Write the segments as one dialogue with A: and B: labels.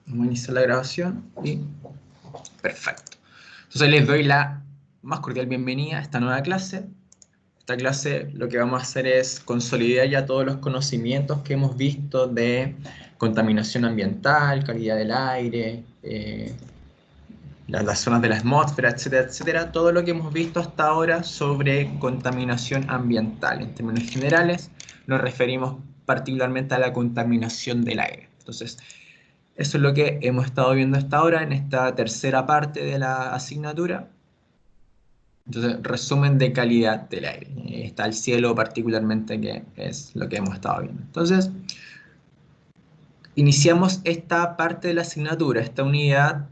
A: Vamos a iniciar la grabación y perfecto. Entonces les doy la más cordial bienvenida a esta nueva clase. Esta clase lo que vamos a hacer es consolidar ya todos los conocimientos que hemos visto de contaminación ambiental, calidad del aire, las zonas de la atmósfera, etcétera, etcétera. Todo lo que hemos visto hasta ahora sobre contaminación ambiental. En términos generales nos referimos particularmente a la contaminación del aire. Entonces, eso es lo que hemos estado viendo hasta ahora en esta tercera parte de la asignatura. Entonces, resumen de calidad del aire. Está el cielo particularmente, que es lo que hemos estado viendo. Entonces, iniciamos esta parte de la asignatura, esta unidad,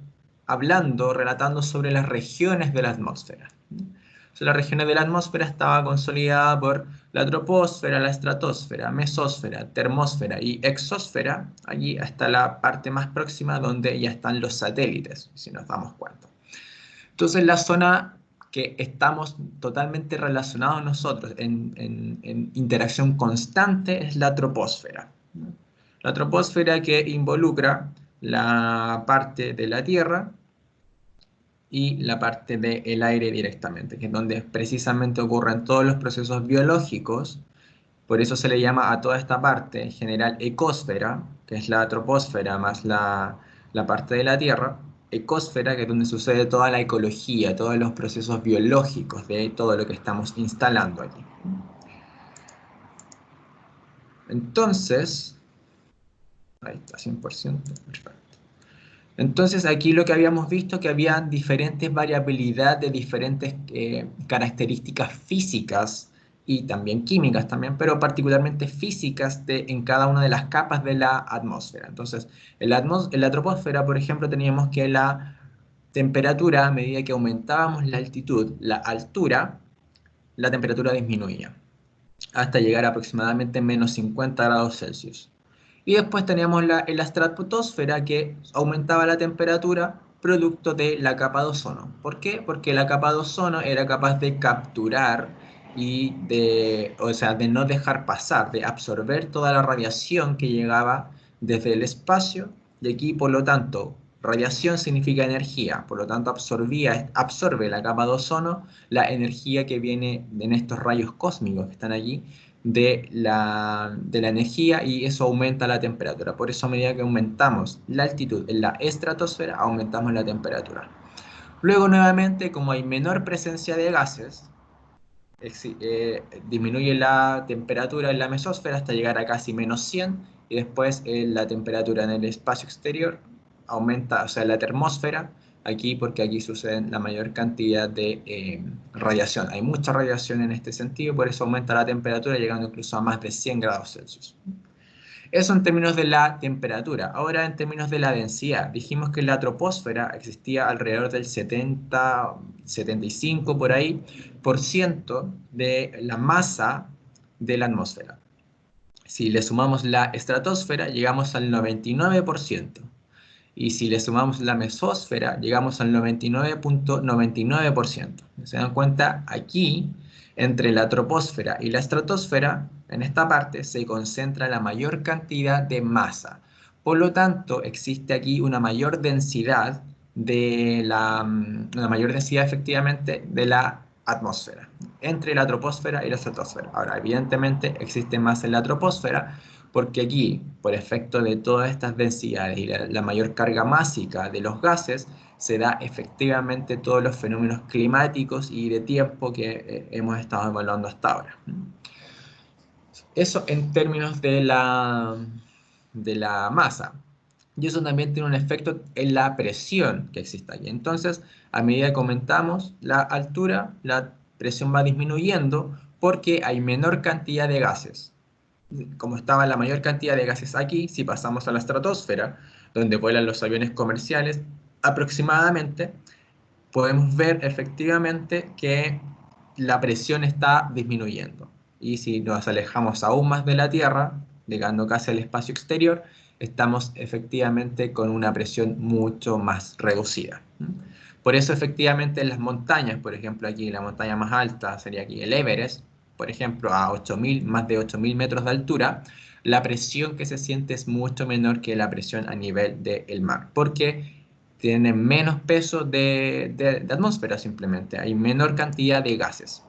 A: hablando, relatando sobre las regiones de la atmósfera. Entonces, las regiones de la atmósfera estaban consolidadas por la troposfera, la estratosfera, mesósfera, termósfera y exósfera, allí hasta la parte más próxima donde ya están los satélites, si nos damos cuenta. Entonces, la zona que estamos totalmente relacionados nosotros en interacción constante es la troposfera. La troposfera que involucra la parte de la Tierra y la parte del aire directamente, que es donde precisamente ocurren todos los procesos biológicos. Por eso se le llama a toda esta parte en general ecosfera, que es la troposfera más la parte de la Tierra, ecosfera, que es donde sucede toda la ecología, todos los procesos biológicos de todo lo que estamos instalando aquí. Entonces, ahí está, 100%, perfecto. Entonces aquí lo que habíamos visto que había diferentes variabilidades de diferentes características físicas y también químicas también, pero particularmente físicas en cada una de las capas de la atmósfera. Entonces, en la troposfera, por ejemplo, teníamos que la temperatura, a medida que aumentábamos la altitud, la altura, la temperatura disminuía hasta llegar a aproximadamente menos 50 grados Celsius. Y después teníamos en la estratosfera que aumentaba la temperatura producto de la capa de ozono. ¿Por qué? Porque la capa de ozono era capaz de capturar y o sea, de no dejar pasar, de absorber toda la radiación que llegaba desde el espacio. Y aquí, por lo tanto, radiación significa energía, por lo tanto absorbe la capa de ozono la energía que viene en estos rayos cósmicos que están allí de la energía, y eso aumenta la temperatura. Por eso a medida que aumentamos la altitud en la estratosfera, aumentamos la temperatura. Luego nuevamente, como hay menor presencia de gases, disminuye la temperatura en la mesósfera hasta llegar a casi menos 100, y después la temperatura en el espacio exterior aumenta, o sea, la termósfera, aquí porque aquí sucede la mayor cantidad de radiación. Hay mucha radiación en este sentido, por eso aumenta la temperatura llegando incluso a más de 100 grados Celsius. Eso en términos de la temperatura. Ahora en términos de la densidad. Dijimos que en la troposfera existía alrededor del 70, 75 por ahí, por ciento de la masa de la atmósfera. Si le sumamos la estratosfera, llegamos al 99%. Y si le sumamos la mesósfera, llegamos al 99.99%. ¿Se dan cuenta? Aquí, entre la troposfera y la estratosfera, en esta parte se concentra la mayor cantidad de masa. Por lo tanto, existe aquí una mayor densidad una mayor densidad efectivamente de la atmósfera, entre la troposfera y la estratosfera. Ahora, evidentemente existe más en la troposfera, porque aquí, por efecto de todas estas densidades y la mayor carga másica de los gases, se da efectivamente todos los fenómenos climáticos y de tiempo que hemos estado evaluando hasta ahora. Eso en términos de la masa. Y eso también tiene un efecto en la presión que existe aquí. Entonces, a medida que aumentamos la altura, la presión va disminuyendo porque hay menor cantidad de gases. Como estaba la mayor cantidad de gases aquí, si pasamos a la estratosfera, donde vuelan los aviones comerciales, aproximadamente, podemos ver efectivamente que la presión está disminuyendo. Y si nos alejamos aún más de la Tierra, llegando casi al espacio exterior, estamos efectivamente con una presión mucho más reducida. Por eso efectivamente en las montañas, por ejemplo aquí la montaña más alta sería aquí el Everest, por ejemplo a 8.000, más de 8.000 metros de altura, la presión que se siente es mucho menor que la presión a nivel del mar, porque tienen menos peso de atmósfera simplemente, hay menor cantidad de gases.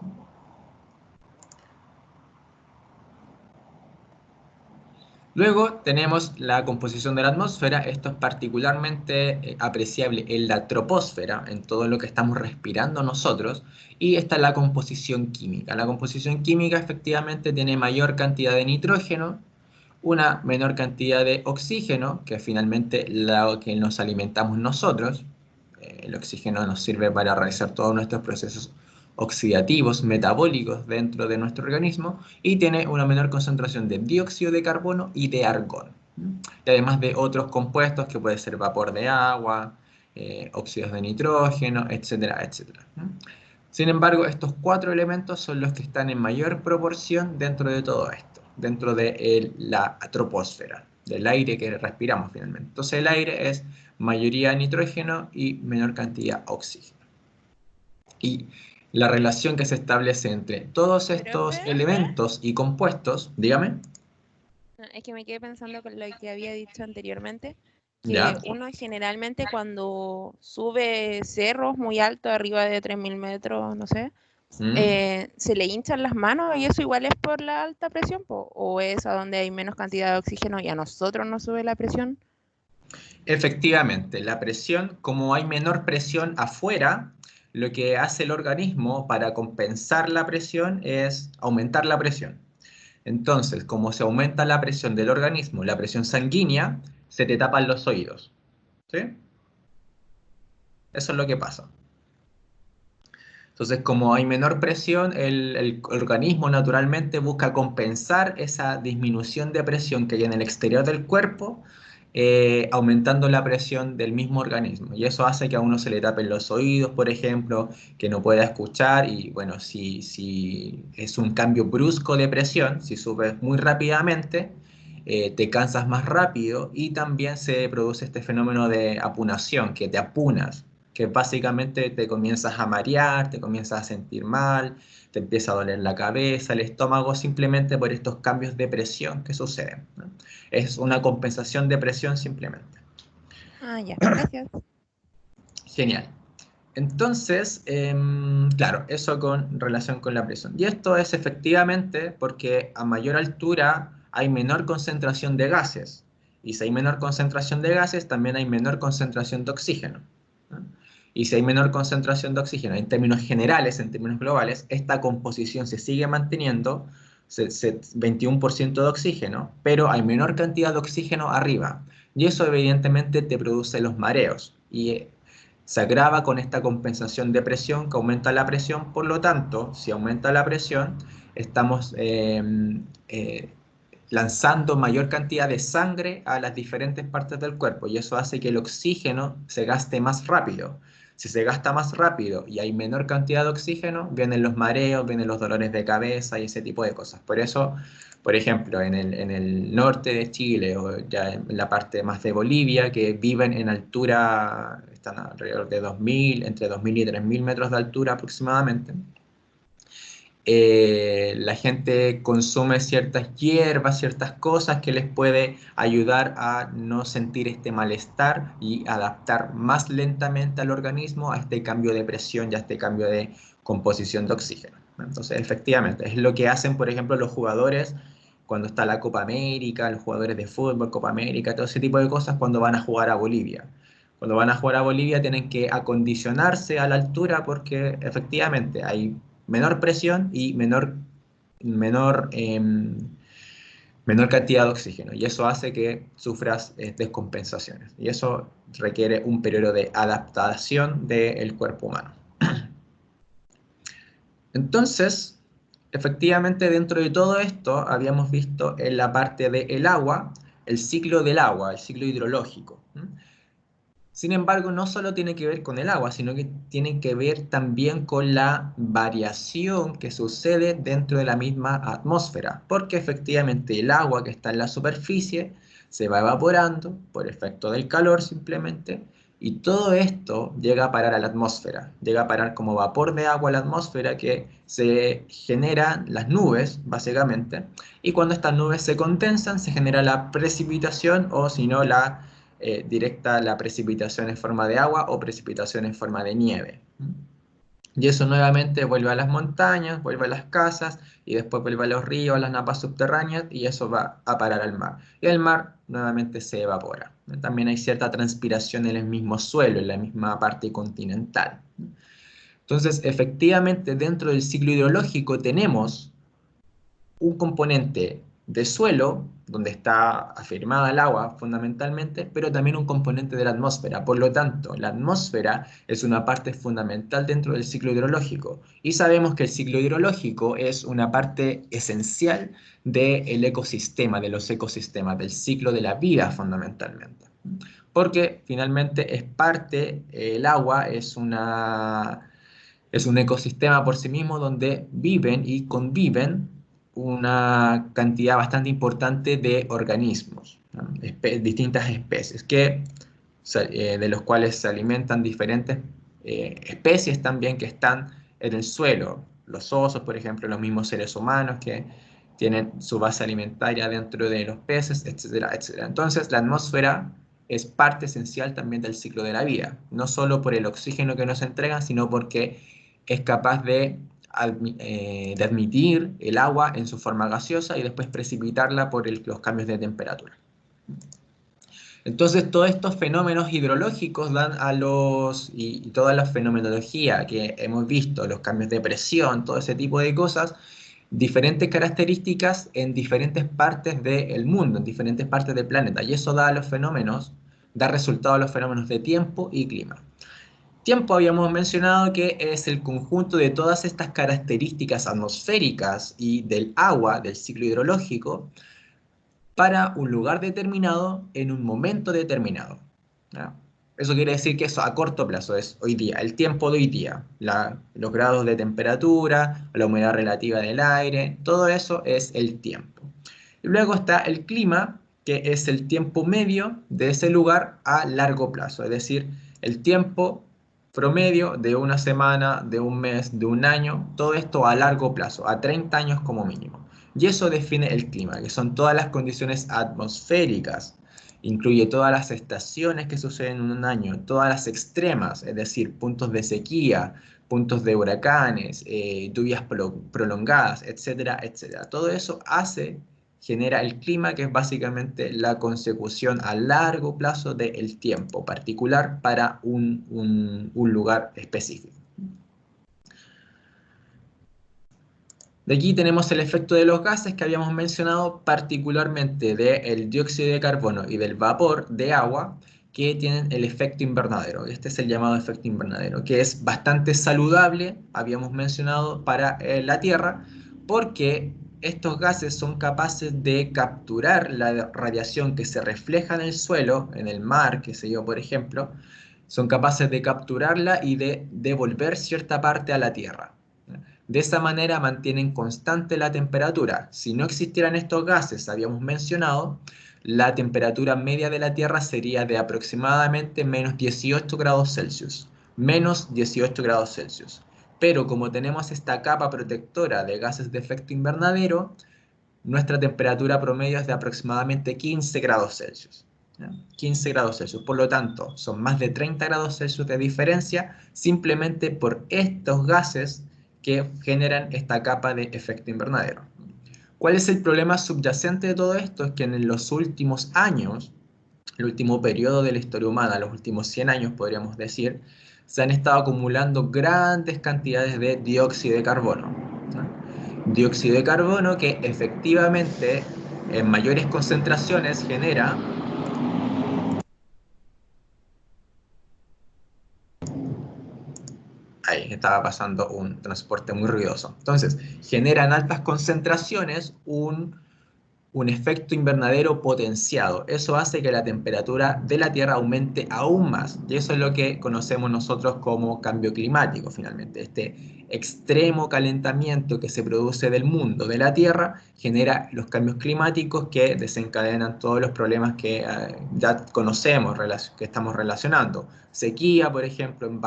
A: Luego tenemos la composición de la atmósfera. Esto es particularmente apreciable en la troposfera, en todo lo que estamos respirando nosotros. Y esta es la composición química. La composición química efectivamente tiene mayor cantidad de nitrógeno, una menor cantidad de oxígeno, que es finalmente lo que nos alimentamos nosotros. El oxígeno nos sirve para realizar todos nuestros procesos oxidativos, metabólicos dentro de nuestro organismo, y tiene una menor concentración de dióxido de carbono y de argón. Y además de otros compuestos que puede ser vapor de agua, óxidos de nitrógeno, etcétera, etcétera. Sin embargo, estos cuatro elementos son los que están en mayor proporción dentro de todo esto, dentro de la troposfera, del aire que respiramos finalmente. Entonces el aire es mayoría nitrógeno y menor cantidad oxígeno. Y la relación que se establece entre todos estos
B: Profe,
A: elementos y compuestos, dígame,
B: es que me quedé pensando con lo que había dicho anteriormente, que
A: ¿ya?
B: uno generalmente cuando sube cerros muy altos, arriba de 3.000 metros, no sé,
A: ¿Mm?
B: se le hinchan las manos y eso igual es por la alta presión, po, o es a donde hay menos cantidad de oxígeno y a nosotros nos sube la presión.
A: Efectivamente, la presión, como hay menor presión afuera, lo que hace el organismo para compensar la presión es aumentar la presión. Entonces, como se aumenta la presión del organismo, la presión sanguínea, se te tapan los oídos. ¿Sí? Eso es lo que pasa. Entonces, como hay menor presión, el organismo naturalmente busca compensar esa disminución de presión que hay en el exterior del cuerpo, aumentando la presión del mismo organismo. Y eso hace que a uno se le tapen los oídos, por ejemplo, que no pueda escuchar. Y bueno, si es un cambio brusco de presión, si subes muy rápidamente, te cansas más rápido y también se produce este fenómeno de apunación, que te apunas, que básicamente te comienzas a marear, te comienzas a sentir mal, te empieza a doler la cabeza, el estómago, simplemente por estos cambios de presión que suceden, ¿no? Es una compensación de presión simplemente.
B: Ah, ya, gracias.
A: Genial. Entonces, claro, eso con relación con la presión. Y esto es efectivamente porque a mayor altura hay menor concentración de gases. Y si hay menor concentración de gases, también hay menor concentración de oxígeno, ¿no? Y si hay menor concentración de oxígeno, en términos generales, en términos globales, esta composición se sigue manteniendo, 21% de oxígeno, pero hay menor cantidad de oxígeno arriba. Y eso evidentemente te produce los mareos. Y se agrava con esta compensación de presión que aumenta la presión. Por lo tanto, si aumenta la presión, estamos lanzando mayor cantidad de sangre a las diferentes partes del cuerpo y eso hace que el oxígeno se gaste más rápido. Si se gasta más rápido y hay menor cantidad de oxígeno, vienen los mareos, vienen los dolores de cabeza y ese tipo de cosas. Por eso, por ejemplo, en el norte de Chile o ya en la parte más de Bolivia, que viven en altura, están alrededor de 2.000, entre 2.000 y 3.000 metros de altura aproximadamente, la gente consume ciertas hierbas, ciertas cosas que les puede ayudar a no sentir este malestar y adaptar más lentamente al organismo a este cambio de presión y a este cambio de composición de oxígeno. Entonces, efectivamente, es lo que hacen, por ejemplo, los jugadores cuando está la Copa América, los jugadores de fútbol, Copa América, todo ese tipo de cosas cuando van a jugar a Bolivia. Cuando van a jugar a Bolivia tienen que acondicionarse a la altura porque efectivamente hay menor presión y menor cantidad de oxígeno. Y eso hace que sufras descompensaciones. Y eso requiere un periodo de adaptación del cuerpo humano. Entonces, efectivamente, dentro de todo esto, habíamos visto en la parte del agua, el ciclo del agua, el ciclo hidrológico. Sin embargo, no solo tiene que ver con el agua, sino que tiene que ver también con la variación que sucede dentro de la misma atmósfera, porque efectivamente el agua que está en la superficie se va evaporando por efecto del calor simplemente Y todo esto llega a parar a la atmósfera, llega a parar como vapor de agua a la atmósfera que se generan las nubes, básicamente, y cuando estas nubes se condensan se genera la precipitación o si no la directa la precipitación en forma de agua o precipitación en forma de nieve. Y eso nuevamente vuelve a las montañas, vuelve a las casas y después vuelve a los ríos, a las napas subterráneas y eso va a parar al mar. Y el mar nuevamente se evapora. También hay cierta transpiración en el mismo suelo, en la misma parte continental. Entonces, efectivamente, dentro del ciclo hidrológico tenemos un componente de suelo, donde está afirmada el agua fundamentalmente, pero también un componente de la atmósfera. Por lo tanto, la atmósfera es una parte fundamental dentro del ciclo hidrológico. Y sabemos que el ciclo hidrológico es una parte esencial del ecosistema, de los ecosistemas, del ciclo de la vida fundamentalmente. Porque finalmente es parte, el agua es un ecosistema por sí mismo donde viven y conviven una cantidad bastante importante de organismos, ¿no? Distintas especies, de los cuales se alimentan diferentes especies también que están en el suelo. Los osos, por ejemplo, los mismos seres humanos que tienen su base alimentaria dentro de los peces, etcétera, etcétera. Entonces, la atmósfera es parte esencial también del ciclo de la vida, no solo por el oxígeno que nos entregan, sino porque es capaz de admitir el agua en su forma gaseosa y después precipitarla por los cambios de temperatura. Entonces, todos estos fenómenos hidrológicos dan y toda la fenomenología que hemos visto, los cambios de presión, todo ese tipo de cosas, diferentes características en diferentes partes del mundo, en diferentes partes del planeta. Y eso da resultado a los fenómenos de tiempo y clima. Tiempo habíamos mencionado que es el conjunto de todas estas características atmosféricas y del agua, del ciclo hidrológico, para un lugar determinado en un momento determinado. ¿Ya? Eso quiere decir que eso a corto plazo es hoy día, el tiempo de hoy día, los grados de temperatura, la humedad relativa del aire, todo eso es el tiempo. Y luego está el clima, que es el tiempo medio de ese lugar a largo plazo, es decir, el tiempo promedio de una semana, de un mes, de un año, todo esto a largo plazo, a 30 años como mínimo. Y eso define el clima, que son todas las condiciones atmosféricas. Incluye todas las estaciones que suceden en un año, todas las extremas, es decir, puntos de sequía, puntos de huracanes, lluvias prolongadas, etcétera, etcétera. Todo eso genera el clima, que es básicamente la consecución a largo plazo del tiempo particular para un lugar específico. De aquí tenemos el efecto de los gases que habíamos mencionado, particularmente del dióxido de carbono y del vapor de agua, que tienen el efecto invernadero. Este es el llamado efecto invernadero, que es bastante saludable, habíamos mencionado, para la Tierra, porque estos gases son capaces de capturar la radiación que se refleja en el suelo, en el mar, qué sé yo, por ejemplo, son capaces de capturarla y de devolver cierta parte a la Tierra. De esa manera mantienen constante la temperatura. Si no existieran estos gases, habíamos mencionado, la temperatura media de la Tierra sería de aproximadamente menos 18 grados Celsius. Menos 18 grados Celsius. Pero como tenemos esta capa protectora de gases de efecto invernadero, nuestra temperatura promedio es de aproximadamente 15 grados Celsius. 15 grados Celsius. Por lo tanto, son más de 30 grados Celsius de diferencia simplemente por estos gases que generan esta capa de efecto invernadero. ¿Cuál es el problema subyacente de todo esto? Es que en los últimos años, el último periodo de la historia humana, los últimos 100 años podríamos decir, se han estado acumulando grandes cantidades de dióxido de carbono. ¿No? Dióxido de carbono que efectivamente en mayores concentraciones genera ahí estaba pasando un transporte muy ruidoso. Entonces, generan altas concentraciones un efecto invernadero potenciado. Eso hace que la temperatura de la Tierra aumente aún más. Y eso es lo que conocemos nosotros como cambio climático, finalmente. Este extremo calentamiento que se produce del mundo, de la Tierra, genera los cambios climáticos que desencadenan todos los problemas que ya conocemos, que estamos relacionando. Sequía, por ejemplo, en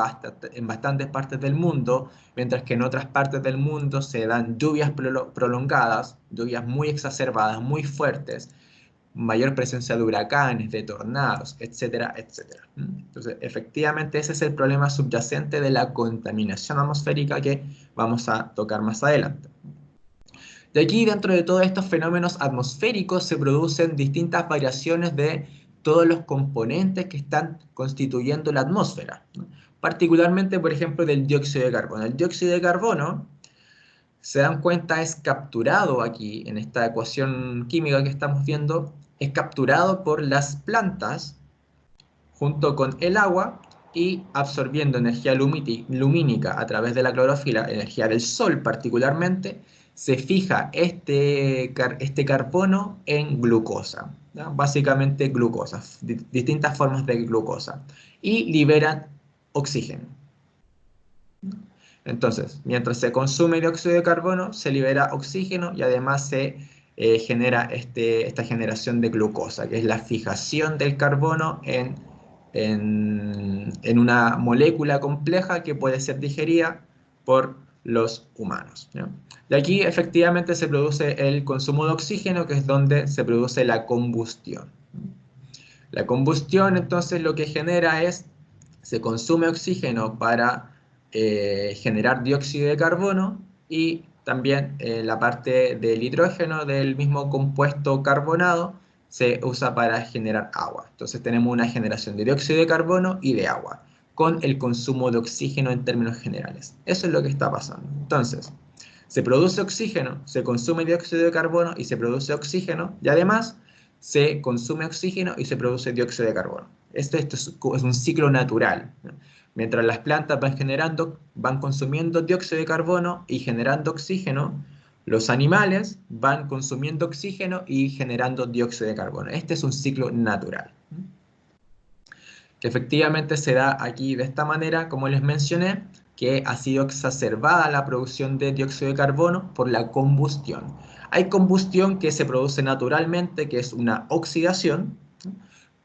A: bastantes partes del mundo, mientras que en otras partes del mundo se dan lluvias prolongadas, lluvias muy exacerbadas, muy fuertes, mayor presencia de huracanes, de tornados, etcétera, etcétera. Entonces, efectivamente, ese es el problema subyacente de la contaminación atmosférica que vamos a tocar más adelante. De aquí, dentro de todos estos fenómenos atmosféricos, se producen distintas variaciones de todos los componentes que están constituyendo la atmósfera, ¿no? Particularmente, por ejemplo, del dióxido de carbono. El dióxido de carbono, se dan cuenta, es capturado aquí, en esta ecuación química que estamos viendo, es capturado por las plantas junto con el agua y absorbiendo energía lumínica a través de la clorofila, energía del sol particularmente, se fija este carbono en glucosa, ¿no? Básicamente glucosa, distintas formas de glucosa, y liberan oxígeno. Entonces, mientras se consume dióxido de carbono, se libera oxígeno y además se genera esta generación de glucosa, que es la fijación del carbono en una molécula compleja que puede ser digerida por los humanos, ¿no? De aquí efectivamente se produce el consumo de oxígeno, que es donde se produce la combustión. La combustión entonces lo que genera es, se consume oxígeno para generar dióxido de carbono y también la parte del hidrógeno del mismo compuesto carbonado se usa para generar agua. Entonces tenemos una generación de dióxido de carbono y de agua, con el consumo de oxígeno en términos generales. Eso es lo que está pasando. Entonces, se produce oxígeno, se consume dióxido de carbono y se produce oxígeno, y además se consume oxígeno y se produce dióxido de carbono. Esto es un ciclo natural, ¿no? Mientras las plantas van consumiendo dióxido de carbono y generando oxígeno, los animales van consumiendo oxígeno y generando dióxido de carbono. Este es un ciclo natural, ¿no? Que efectivamente se da aquí de esta manera, como les mencioné, que ha sido exacerbada la producción de dióxido de carbono por la combustión. Hay combustión que se produce naturalmente, que es una oxidación, ¿no?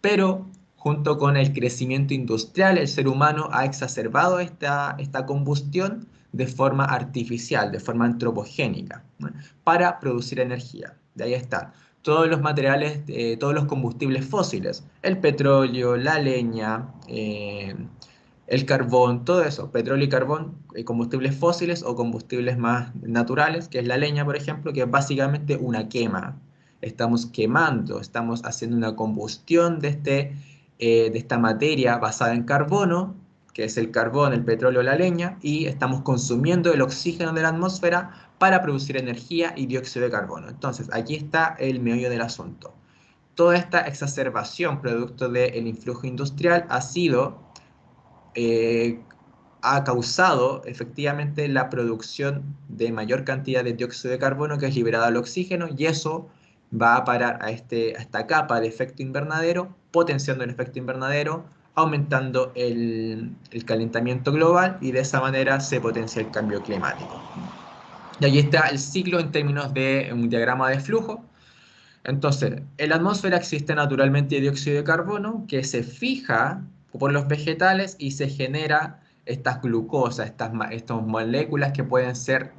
A: Pero junto con el crecimiento industrial, el ser humano ha exacerbado esta combustión de forma artificial, de forma antropogénica, ¿no? Para producir energía. De ahí están todos los materiales, todos los combustibles fósiles, el petróleo, la leña, el carbón, todo eso, petróleo y carbón, combustibles fósiles o combustibles más naturales, que es la leña, por ejemplo, que es básicamente una quema. Estamos quemando, estamos haciendo una combustión de esta materia basada en carbono, que es el carbón, el petróleo, la leña, y estamos consumiendo el oxígeno de la atmósfera para producir energía y dióxido de carbono. Entonces, aquí está el meollo del asunto. Toda esta exacerbación producto del influjo industrial ha causado efectivamente la producción de mayor cantidad de dióxido de carbono que es liberado al oxígeno, y eso va a parar a esta capa de efecto invernadero, potenciando el efecto invernadero, aumentando el calentamiento global, y de esa manera se potencia el cambio climático. Y aquí está el ciclo en términos de un diagrama de flujo. Entonces, en la atmósfera existe naturalmente dióxido de carbono que se fija por los vegetales y se genera estas glucosas, estas moléculas que pueden ser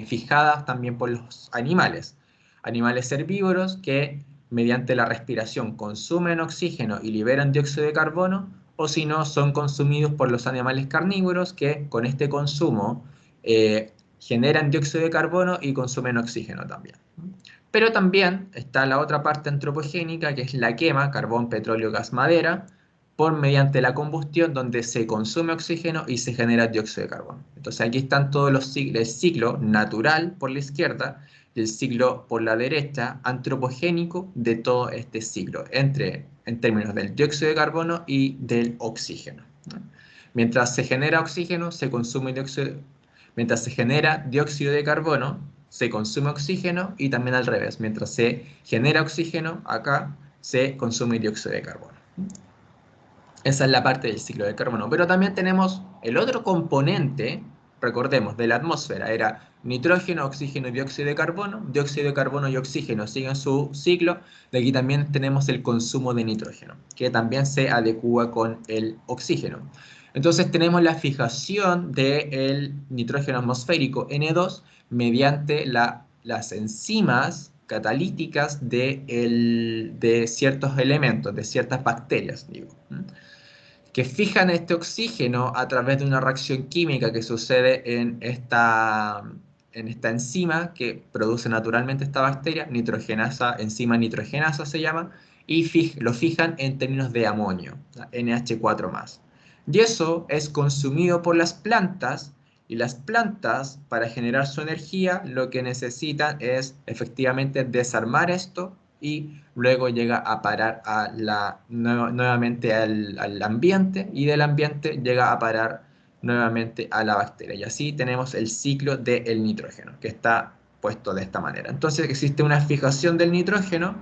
A: fijadas también por los animales. Animales herbívoros que mediante la respiración consumen oxígeno y liberan dióxido de carbono, o si no, son consumidos por los animales carnívoros que con este consumo generan dióxido de carbono y consumen oxígeno también. Pero también está la otra parte antropogénica, que es la quema, carbón, petróleo, gas, madera, por mediante la combustión, donde se consume oxígeno y se genera dióxido de carbono. Entonces aquí están todos los ciclos, el ciclo natural por la izquierda y el ciclo por la derecha, antropogénico de todo este ciclo, en términos del dióxido de carbono y del oxígeno, ¿no? Mientras se genera oxígeno, se consume dióxido. Mientras se genera dióxido de carbono, se consume oxígeno, y también al revés. Mientras se genera oxígeno, acá se consume dióxido de carbono. Esa es la parte del ciclo de carbono. Pero también tenemos el otro componente recordemos, de la atmósfera era nitrógeno, oxígeno y dióxido de carbono y oxígeno siguen su ciclo. De aquí también tenemos el consumo de nitrógeno, que también se adecúa con el oxígeno. Entonces tenemos la fijación del nitrógeno atmosférico N2 mediante las enzimas catalíticas de ciertos elementos, de ciertas bacterias, digo, que fijan este oxígeno a través de una reacción química que sucede en esta enzima que produce naturalmente esta bacteria, nitrogenasa, enzima nitrogenasa se llama, y lo fijan en términos de amonio, NH4+. Y eso es consumido por las plantas, y las plantas, para generar su energía, lo que necesitan es efectivamente desarmar esto y luego llega a parar nuevamente al ambiente, y del ambiente llega a parar nuevamente a la bacteria. Y así tenemos el ciclo del nitrógeno, que está puesto de esta manera. Entonces existe una fijación del nitrógeno,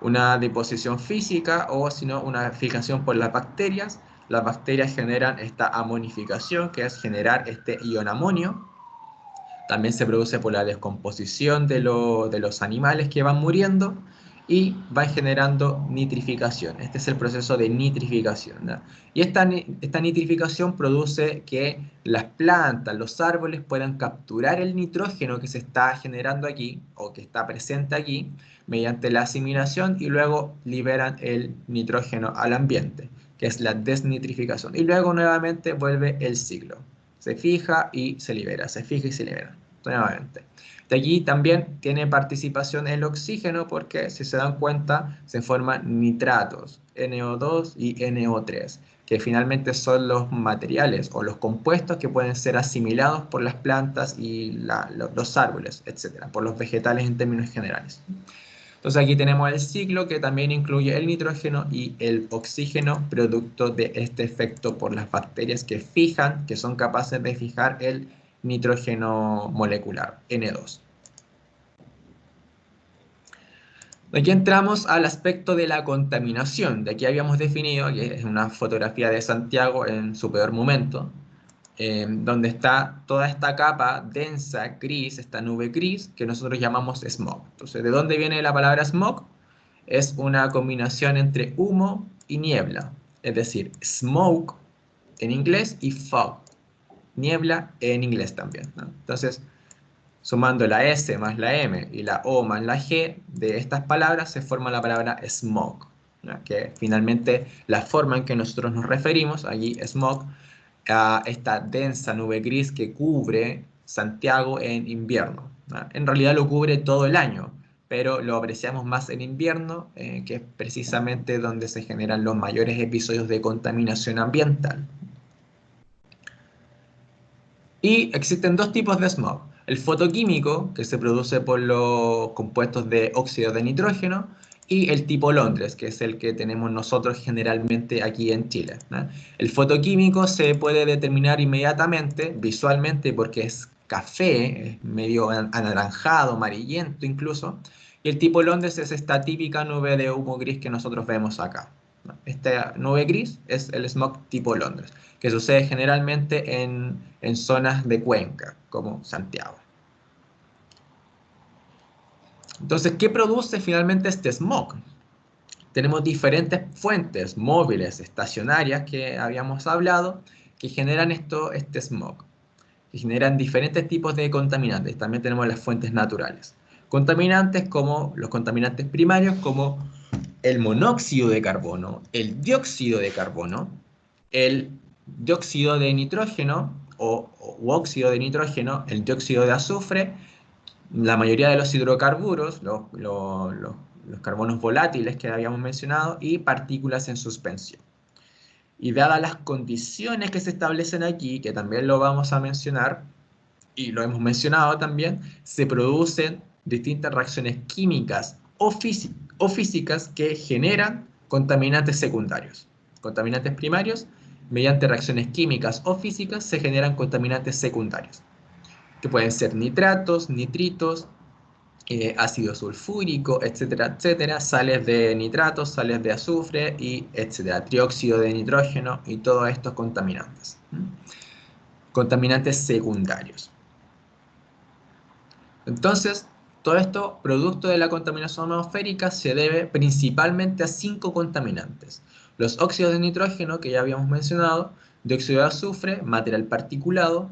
A: una deposición física o si no una fijación por las bacterias. Las bacterias generan esta amonificación, que es generar este ion amonio. También se produce por la descomposición de los animales que van muriendo y van generando nitrificación. Este es el proceso de nitrificación, ¿no? Y esta nitrificación produce que las plantas, los árboles puedan capturar el nitrógeno que se está generando aquí o que está presente aquí mediante la asimilación y luego liberan el nitrógeno al ambiente, que es la desnitrificación. Y luego nuevamente vuelve el ciclo. Se fija y se libera, se fija y se libera nuevamente. De allí también tiene participación el oxígeno porque, si se dan cuenta, se forman nitratos, NO2 y NO3, que finalmente son los materiales o los compuestos que pueden ser asimilados por las plantas y los árboles, etcétera, por los vegetales en términos generales. Entonces aquí tenemos el ciclo que también incluye el nitrógeno y el oxígeno, producto de este efecto por las bacterias que son capaces de fijar el nitrógeno molecular, N2. Aquí entramos al aspecto de la contaminación. De aquí habíamos definido, que es una fotografía de Santiago en su peor momento, donde está toda esta capa densa, gris, esta nube gris, que nosotros llamamos smog. Entonces, ¿de dónde viene la palabra smog? Es una combinación entre humo y niebla, es decir, smoke en inglés y fog, niebla en inglés también, ¿no? Entonces, sumando la S más la M y la O más la G de estas palabras se forma la palabra smog, ¿no? Que finalmente la forma en que nosotros nos referimos, allí smog, a esta densa nube gris que cubre Santiago en invierno, ¿no? En realidad lo cubre todo el año, pero lo apreciamos más en invierno, que es precisamente donde se generan los mayores episodios de contaminación ambiental. Y existen dos tipos de smog. El fotoquímico, que se produce por los compuestos de óxido de nitrógeno, y el tipo Londres, que es el que tenemos nosotros generalmente aquí en Chile, ¿no? El fotoquímico se puede determinar inmediatamente, visualmente, porque es café, es medio anaranjado, amarillento incluso, y el tipo Londres es esta típica nube de humo gris que nosotros vemos acá, ¿no? Esta nube gris es el smog tipo Londres, que sucede generalmente en zonas de cuenca, como Santiago. Entonces, ¿qué produce finalmente este smog? Tenemos diferentes fuentes móviles, estacionarias, que habíamos hablado, que generan este smog, que generan diferentes tipos de contaminantes. También tenemos las fuentes naturales. Contaminantes como los contaminantes primarios, como el monóxido de carbono, el dióxido de carbono, el dióxido de nitrógeno u óxido de nitrógeno, el dióxido de azufre, la mayoría de los hidrocarburos, los carbonos volátiles que habíamos mencionado, y partículas en suspensión. Y dadas las condiciones que se establecen aquí, que también lo vamos a mencionar, y lo hemos mencionado también, se producen distintas reacciones químicas o físicas que generan contaminantes secundarios. Contaminantes primarios, mediante reacciones químicas o físicas, se generan contaminantes secundarios, que pueden ser nitratos, nitritos, ácido sulfúrico, etcétera, etcétera, sales de nitratos, sales de azufre y etcétera, trióxido de nitrógeno y todos estos contaminantes. contaminantes secundarios. Entonces, todo esto, producto de la contaminación atmosférica, se debe principalmente a 5 contaminantes. Los óxidos de nitrógeno, que ya habíamos mencionado, dióxido de azufre, material particulado,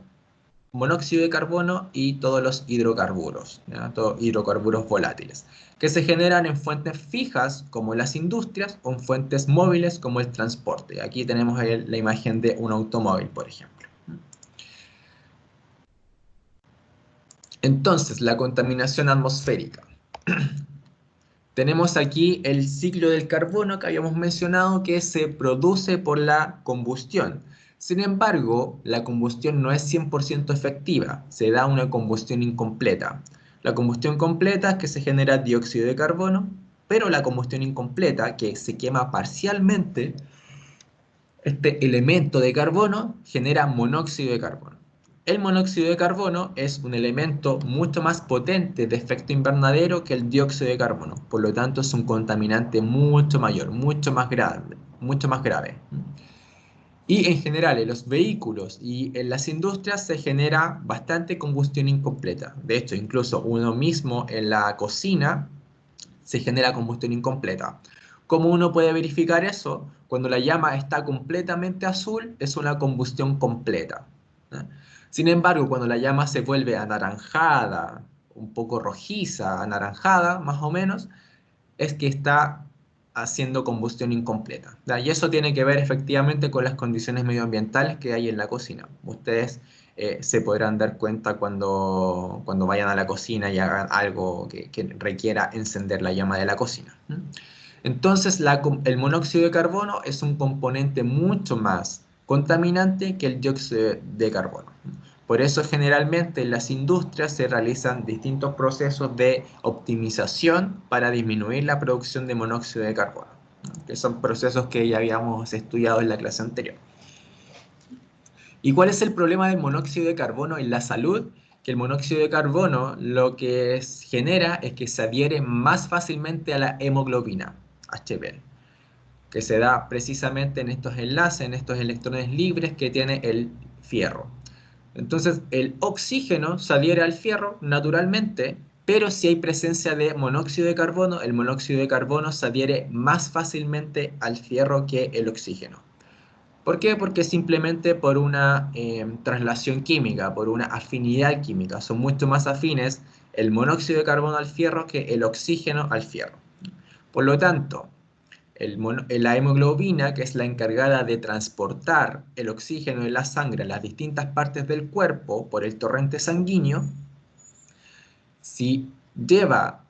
A: monóxido de carbono y todos los hidrocarburos, ¿ya? Todos hidrocarburos volátiles, que se generan en fuentes fijas como las industrias o en fuentes móviles como el transporte. Aquí tenemos la imagen de un automóvil, por ejemplo. Entonces, la contaminación atmosférica. Tenemos aquí el ciclo del carbono que habíamos mencionado que se produce por la combustión. Sin embargo, la combustión no es 100% efectiva, se da una combustión incompleta. La combustión completa es que se genera dióxido de carbono, pero la combustión incompleta, que se quema parcialmente, este elemento de carbono genera monóxido de carbono. El monóxido de carbono es un elemento mucho más potente de efecto invernadero que el dióxido de carbono, por lo tanto es un contaminante mucho mayor, mucho más grave, mucho más grave. Y en general en los vehículos y en las industrias se genera bastante combustión incompleta. De hecho, incluso uno mismo en la cocina se genera combustión incompleta. ¿Cómo uno puede verificar eso? Cuando la llama está completamente azul, es una combustión completa, ¿eh? Sin embargo, cuando la llama se vuelve anaranjada, un poco rojiza, anaranjada, más o menos, es que está haciendo combustión incompleta, ¿ya? Y eso tiene que ver efectivamente con las condiciones medioambientales que hay en la cocina. Ustedes se podrán dar cuenta cuando vayan a la cocina y hagan algo que requiera encender la llama de la cocina. Entonces, el monóxido de carbono es un componente mucho más contaminante que el dióxido de carbono. Por eso generalmente en las industrias se realizan distintos procesos de optimización para disminuir la producción de monóxido de carbono, ¿no? Que son procesos que ya habíamos estudiado en la clase anterior. ¿Y cuál es el problema del monóxido de carbono en la salud? Que el monóxido de carbono lo que genera es que se adhiere más fácilmente a la hemoglobina, HB, que se da precisamente en estos enlaces, en estos electrones libres que tiene el fierro. Entonces, el oxígeno se adhiere al fierro naturalmente, pero si hay presencia de monóxido de carbono, el monóxido de carbono se adhiere más fácilmente al fierro que el oxígeno. ¿Por qué? Porque simplemente por una traslación química, por una afinidad química. Son mucho más afines el monóxido de carbono al fierro que el oxígeno al fierro. Por lo tanto, la hemoglobina, que es la encargada de transportar el oxígeno en la sangre a las distintas partes del cuerpo por el torrente sanguíneo, si lleva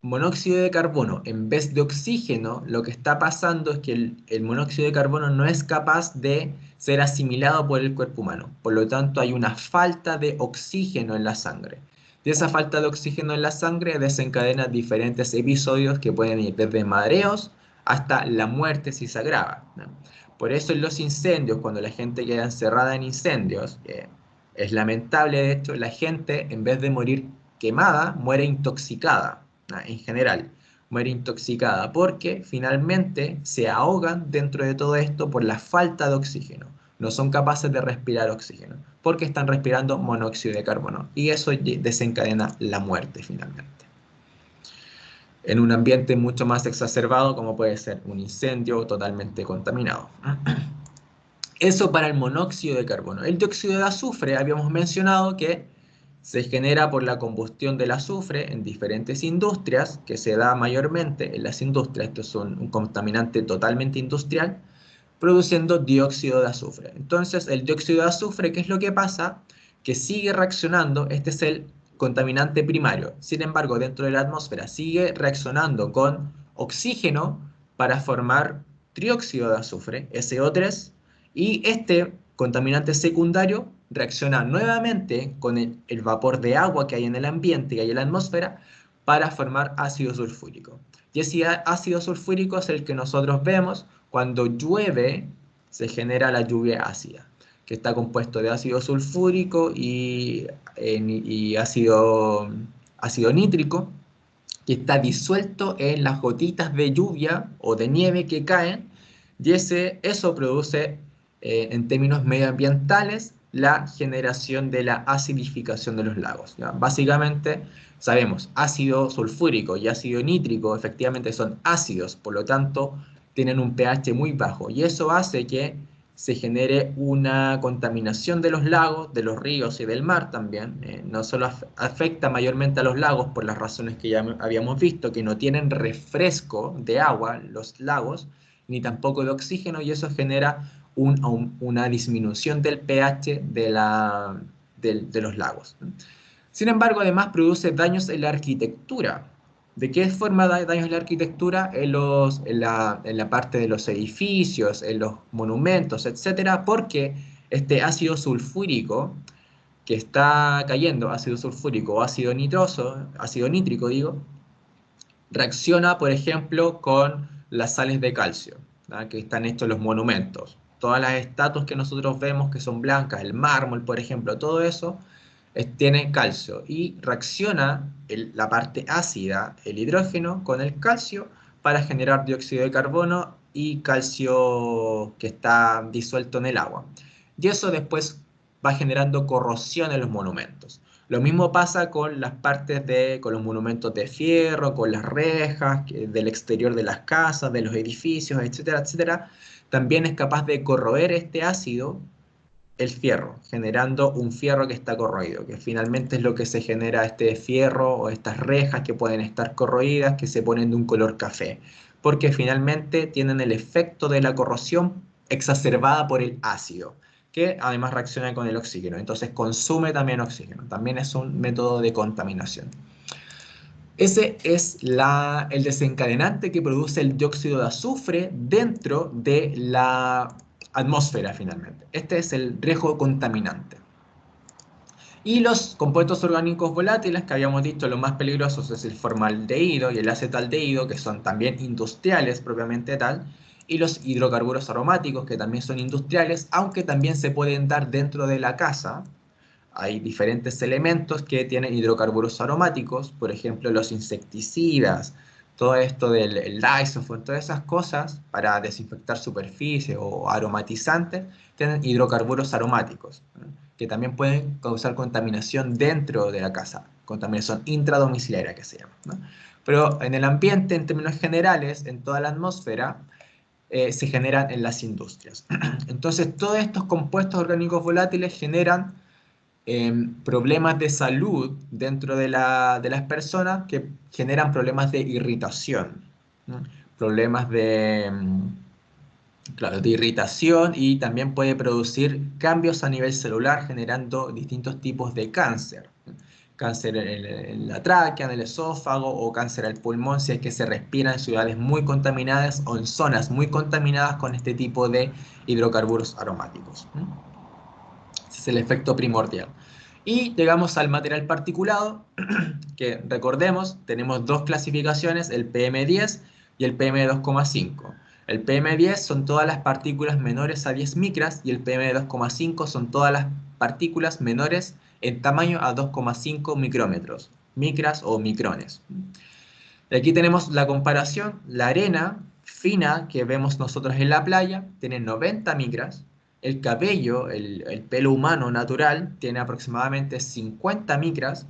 A: monóxido de carbono en vez de oxígeno, lo que está pasando es que el monóxido de carbono no es capaz de ser asimilado por el cuerpo humano. Por lo tanto, hay una falta de oxígeno en la sangre. Y esa falta de oxígeno en la sangre desencadena diferentes episodios que pueden ir desde mareos hasta la muerte si se agrava, ¿no? Por eso en los incendios, cuando la gente queda encerrada en incendios, es lamentable de hecho, la gente en vez de morir quemada, muere intoxicada, ¿no? En general, muere intoxicada porque finalmente se ahogan dentro de todo esto por la falta de oxígeno. No son capaces de respirar oxígeno porque están respirando monóxido de carbono y eso desencadena la muerte finalmente. En un ambiente mucho más exacerbado como puede ser un incendio totalmente contaminado. Eso para el monóxido de carbono. El dióxido de azufre habíamos mencionado que se genera por la combustión del azufre en diferentes industrias, que se da mayormente en las industrias, esto es un contaminante totalmente industrial, produciendo dióxido de azufre. Entonces, el dióxido de azufre, ¿qué es lo que pasa? Que sigue reaccionando, este es el contaminante primario. Sin embargo, dentro de la atmósfera sigue reaccionando con oxígeno para formar trióxido de azufre, SO3, y este contaminante secundario reacciona nuevamente con el vapor de agua que hay en el ambiente, que hay en la atmósfera, para formar ácido sulfúrico. Y ese ácido sulfúrico es el que nosotros vemos cuando llueve, se genera la lluvia ácida, que está compuesto de ácido sulfúrico y ácido nítrico, que está disuelto en las gotitas de lluvia o de nieve que caen, y eso produce, en términos medioambientales, la generación de la acidificación de los lagos, ¿ya? Básicamente, sabemos, ácido sulfúrico y ácido nítrico efectivamente son ácidos, por lo tanto, tienen un pH muy bajo, y eso hace que se genere una contaminación de los lagos, de los ríos y del mar también. No solo afecta mayormente a los lagos por las razones que ya habíamos visto, que no tienen refresco de agua los lagos, ni tampoco de oxígeno, y eso genera una disminución del pH de los lagos. Sin embargo, además produce daños en la arquitectura. ¿De qué forma da daños en la arquitectura? En la parte de los edificios, en los monumentos, etcétera, porque este ácido sulfúrico que está cayendo, ácido sulfúrico o ácido nitroso, ácido nítrico digo, reacciona, por ejemplo, con las sales de calcio, ¿verdad? Que están hechos en los monumentos. Todas las estatuas que nosotros vemos que son blancas, el mármol, por ejemplo, todo eso tiene calcio y reacciona la parte ácida, el hidrógeno, con el calcio para generar dióxido de carbono y calcio que está disuelto en el agua. Y eso después va generando corrosión en los monumentos. Lo mismo pasa con las con los monumentos de fierro, con las rejas, del exterior de las casas, de los edificios, etcétera, etcétera. También es capaz de corroer este ácido el fierro, generando un fierro que está corroído, que finalmente es lo que se genera este fierro o estas rejas que pueden estar corroídas, que se ponen de un color café, porque finalmente tienen el efecto de la corrosión exacerbada por el ácido, que además reacciona con el oxígeno, entonces consume también oxígeno, también es un método de contaminación. Ese es el desencadenante que produce el dióxido de azufre dentro de la atmósfera finalmente. Este es el riesgo contaminante. Y los compuestos orgánicos volátiles, que habíamos dicho, los más peligrosos es el formaldehído y el acetaldehído, que son también industriales propiamente tal, y los hidrocarburos aromáticos, que también son industriales, aunque también se pueden dar dentro de la casa. Hay diferentes elementos que tienen hidrocarburos aromáticos, por ejemplo, los insecticidas, todo esto del Lysol, todas esas cosas para desinfectar superficies o aromatizantes, tienen hidrocarburos aromáticos, ¿no? Que también pueden causar contaminación dentro de la casa, contaminación intradomiciliaria que se llama, ¿no? Pero en el ambiente, en términos generales, en toda la atmósfera, se generan en las industrias. Entonces, todos estos compuestos orgánicos volátiles generan problemas de salud dentro de las personas que generan problemas de irritación, ¿no? Problemas claro, de irritación, y también puede producir cambios a nivel celular generando distintos tipos de cáncer. Cáncer en la tráquea, en el esófago, o cáncer al pulmón si es que se respira en ciudades muy contaminadas o en zonas muy contaminadas con este tipo de hidrocarburos aromáticos. Ese es el efecto primordial. Y llegamos al material particulado, que recordemos, tenemos dos clasificaciones, el PM10 y el PM2,5. El PM10 son todas las partículas menores a 10 micras y el PM2,5 son todas las partículas menores en tamaño a 2,5 micrómetros, micras o micrones. Y aquí tenemos la comparación, la arena fina que vemos nosotros en la playa tiene 90 micras, el cabello, el pelo humano natural, tiene aproximadamente 50 micras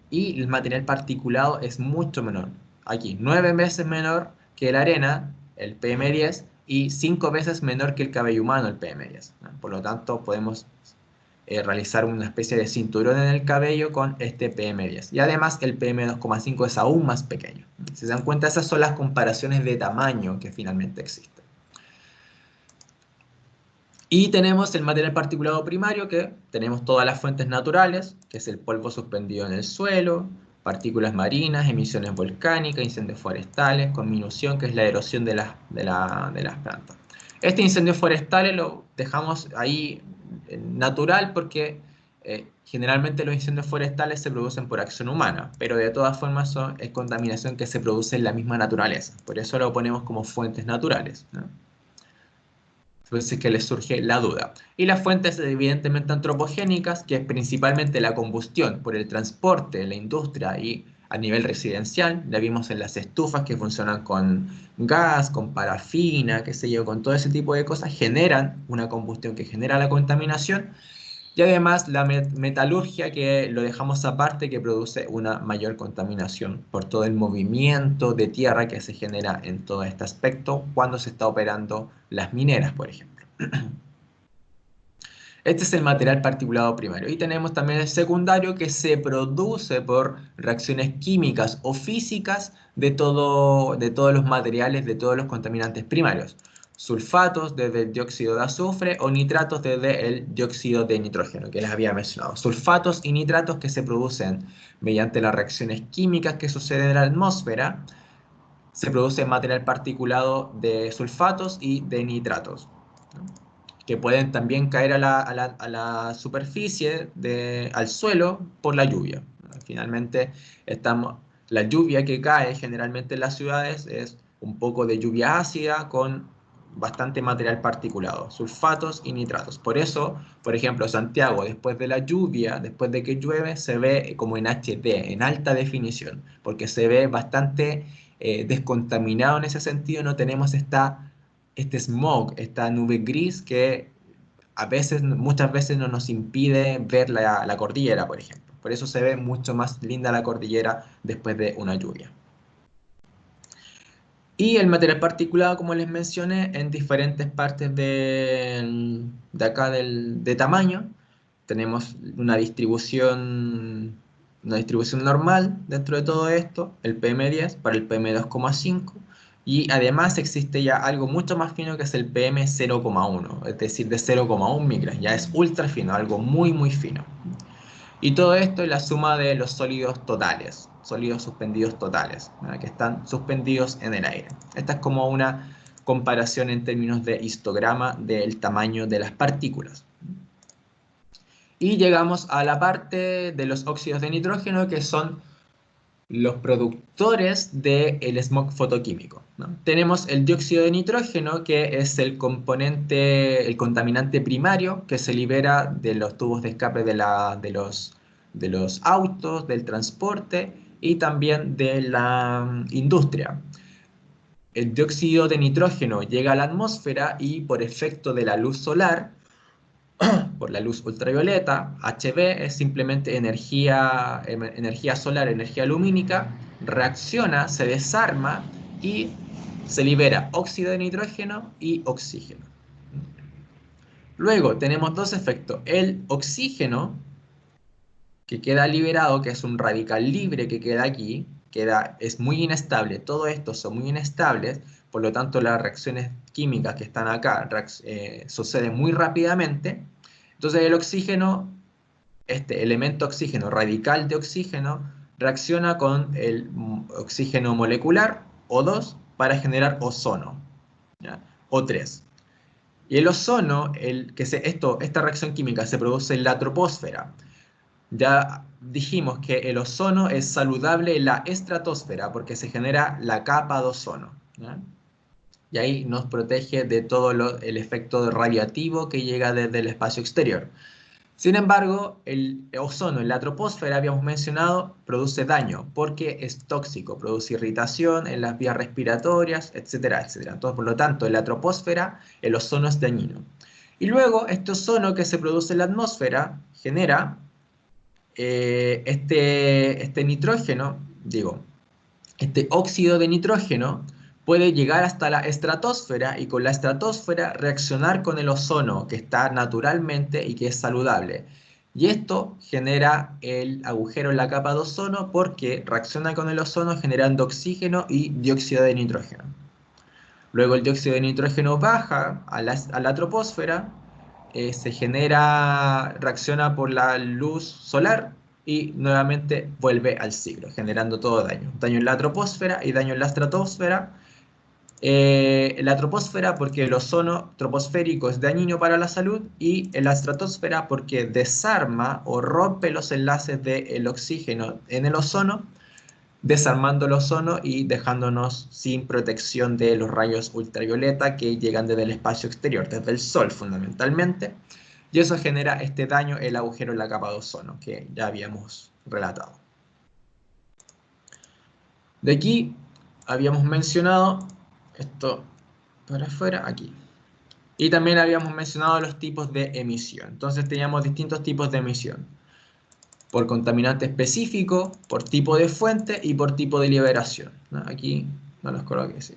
A: y el material particulado es mucho menor. Aquí, 9 veces menor que la arena, el PM10, y 5 veces menor que el cabello humano, el PM10, ¿no? Por lo tanto, podemos realizar una especie de cinturón en el cabello con este PM10. Y además el PM2,5 es aún más pequeño. Si se dan cuenta, esas son las comparaciones de tamaño que finalmente existen. Y tenemos el material particulado primario, que tenemos todas las fuentes naturales, que es el polvo suspendido en el suelo, partículas marinas, emisiones volcánicas, incendios forestales, conminución, que es la erosión de las plantas. Este incendio forestal lo dejamos ahí natural porque generalmente los incendios forestales se producen por acción humana, pero de todas formas es contaminación que se produce en la misma naturaleza. Por eso lo ponemos como fuentes naturales, ¿no? Entonces que les surge la duda. Y las fuentes evidentemente antropogénicas, que es principalmente la combustión por el transporte, la industria y a nivel residencial. Ya vimos en las estufas que funcionan con gas, con parafina, qué sé yo, con todo ese tipo de cosas, generan una combustión que genera la contaminación. Y además la metalurgia, que lo dejamos aparte, que produce una mayor contaminación por todo el movimiento de tierra que se genera en todo este aspecto cuando se está operando las mineras, por ejemplo. Este es el material particulado primario. Y tenemos también el secundario, que se produce por reacciones químicas o físicas de todos los materiales, de todos los contaminantes primarios. Sulfatos desde el dióxido de azufre o nitratos desde el dióxido de nitrógeno, que les había mencionado. Sulfatos y nitratos que se producen mediante las reacciones químicas que suceden en la atmósfera. Se produce material particulado de sulfatos y de nitratos, ¿no? Que pueden también caer a la superficie, al suelo, por la lluvia. Finalmente, la lluvia que cae generalmente en las ciudades es un poco de lluvia ácida con bastante material particulado, sulfatos y nitratos. Por eso, por ejemplo, Santiago, después de la lluvia, después de que llueve, se ve como en HD, en alta definición, porque se ve bastante descontaminado en ese sentido. No tenemos este smog, esta nube gris que muchas veces no nos impide ver la cordillera, por ejemplo. Por eso se ve mucho más linda la cordillera después de una lluvia. Y el material particulado, como les mencioné, en diferentes partes de acá de tamaño. Tenemos una distribución normal dentro de todo esto, el PM10 para el PM2,5. Y además existe ya algo mucho más fino, que es el PM0,1, es decir, de 0,1 micras. Ya es ultra fino, algo muy, muy fino. Y todo esto es la suma de los sólidos totales, sólidos suspendidos totales, ¿verdad? Que están suspendidos en el aire. Esta es como una comparación en términos de histograma del tamaño de las partículas. Y llegamos a la parte de los óxidos de nitrógeno, que son los productores del smog fotoquímico, ¿no? Tenemos el dióxido de nitrógeno, que es el contaminante primario que se libera de los tubos de escape de los autos, del transporte y también de la industria. El dióxido de nitrógeno llega a la atmósfera y por efecto de la luz solar, por la luz ultravioleta, HV es simplemente energía solar, energía lumínica, reacciona, se desarma y se libera óxido de nitrógeno y oxígeno. Luego tenemos dos efectos. El oxígeno, que queda liberado, que es un radical libre que queda aquí, es muy inestable. Todos estos son muy inestables, por lo tanto las reacciones químicas que están acá suceden muy rápidamente. Entonces el oxígeno, este elemento oxígeno, radical de oxígeno, reacciona con el oxígeno molecular, O2, para generar ozono, ¿ya? O3. Y el ozono, esta reacción química se produce en la troposfera. Ya dijimos que el ozono es saludable en la estratosfera porque se genera la capa de ozono, ¿ya? Y ahí nos protege de todo el efecto radiativo que llega desde el espacio exterior. Sin embargo, el ozono en la troposfera, habíamos mencionado, produce daño porque es tóxico, produce irritación en las vías respiratorias, etcétera, etcétera. Entonces, por lo tanto, en la troposfera el ozono es dañino. Y luego, este ozono que se produce en la atmósfera genera este nitrógeno, este óxido de nitrógeno puede llegar hasta la estratosfera y con la estratosfera reaccionar con el ozono que está naturalmente y que es saludable. Y esto genera el agujero en la capa de ozono porque reacciona con el ozono generando oxígeno y dióxido de nitrógeno. Luego el dióxido de nitrógeno baja a la troposfera, reacciona por la luz solar y nuevamente vuelve al ciclo, generando todo daño. Daño en la troposfera y daño en la estratosfera. En la troposfera porque el ozono troposférico es dañino para la salud, y en la estratosfera porque desarma o rompe los enlaces del oxígeno en el ozono, desarmando el ozono y dejándonos sin protección de los rayos ultravioleta que llegan desde el espacio exterior, desde el sol fundamentalmente, y eso genera este daño, el agujero en la capa de ozono que ya habíamos relatado. De aquí habíamos mencionado esto para afuera, aquí. Y también habíamos mencionado los tipos de emisión. Entonces teníamos distintos tipos de emisión. Por contaminante específico, por tipo de fuente y por tipo de liberación, ¿no? Aquí no los coloqué, sí.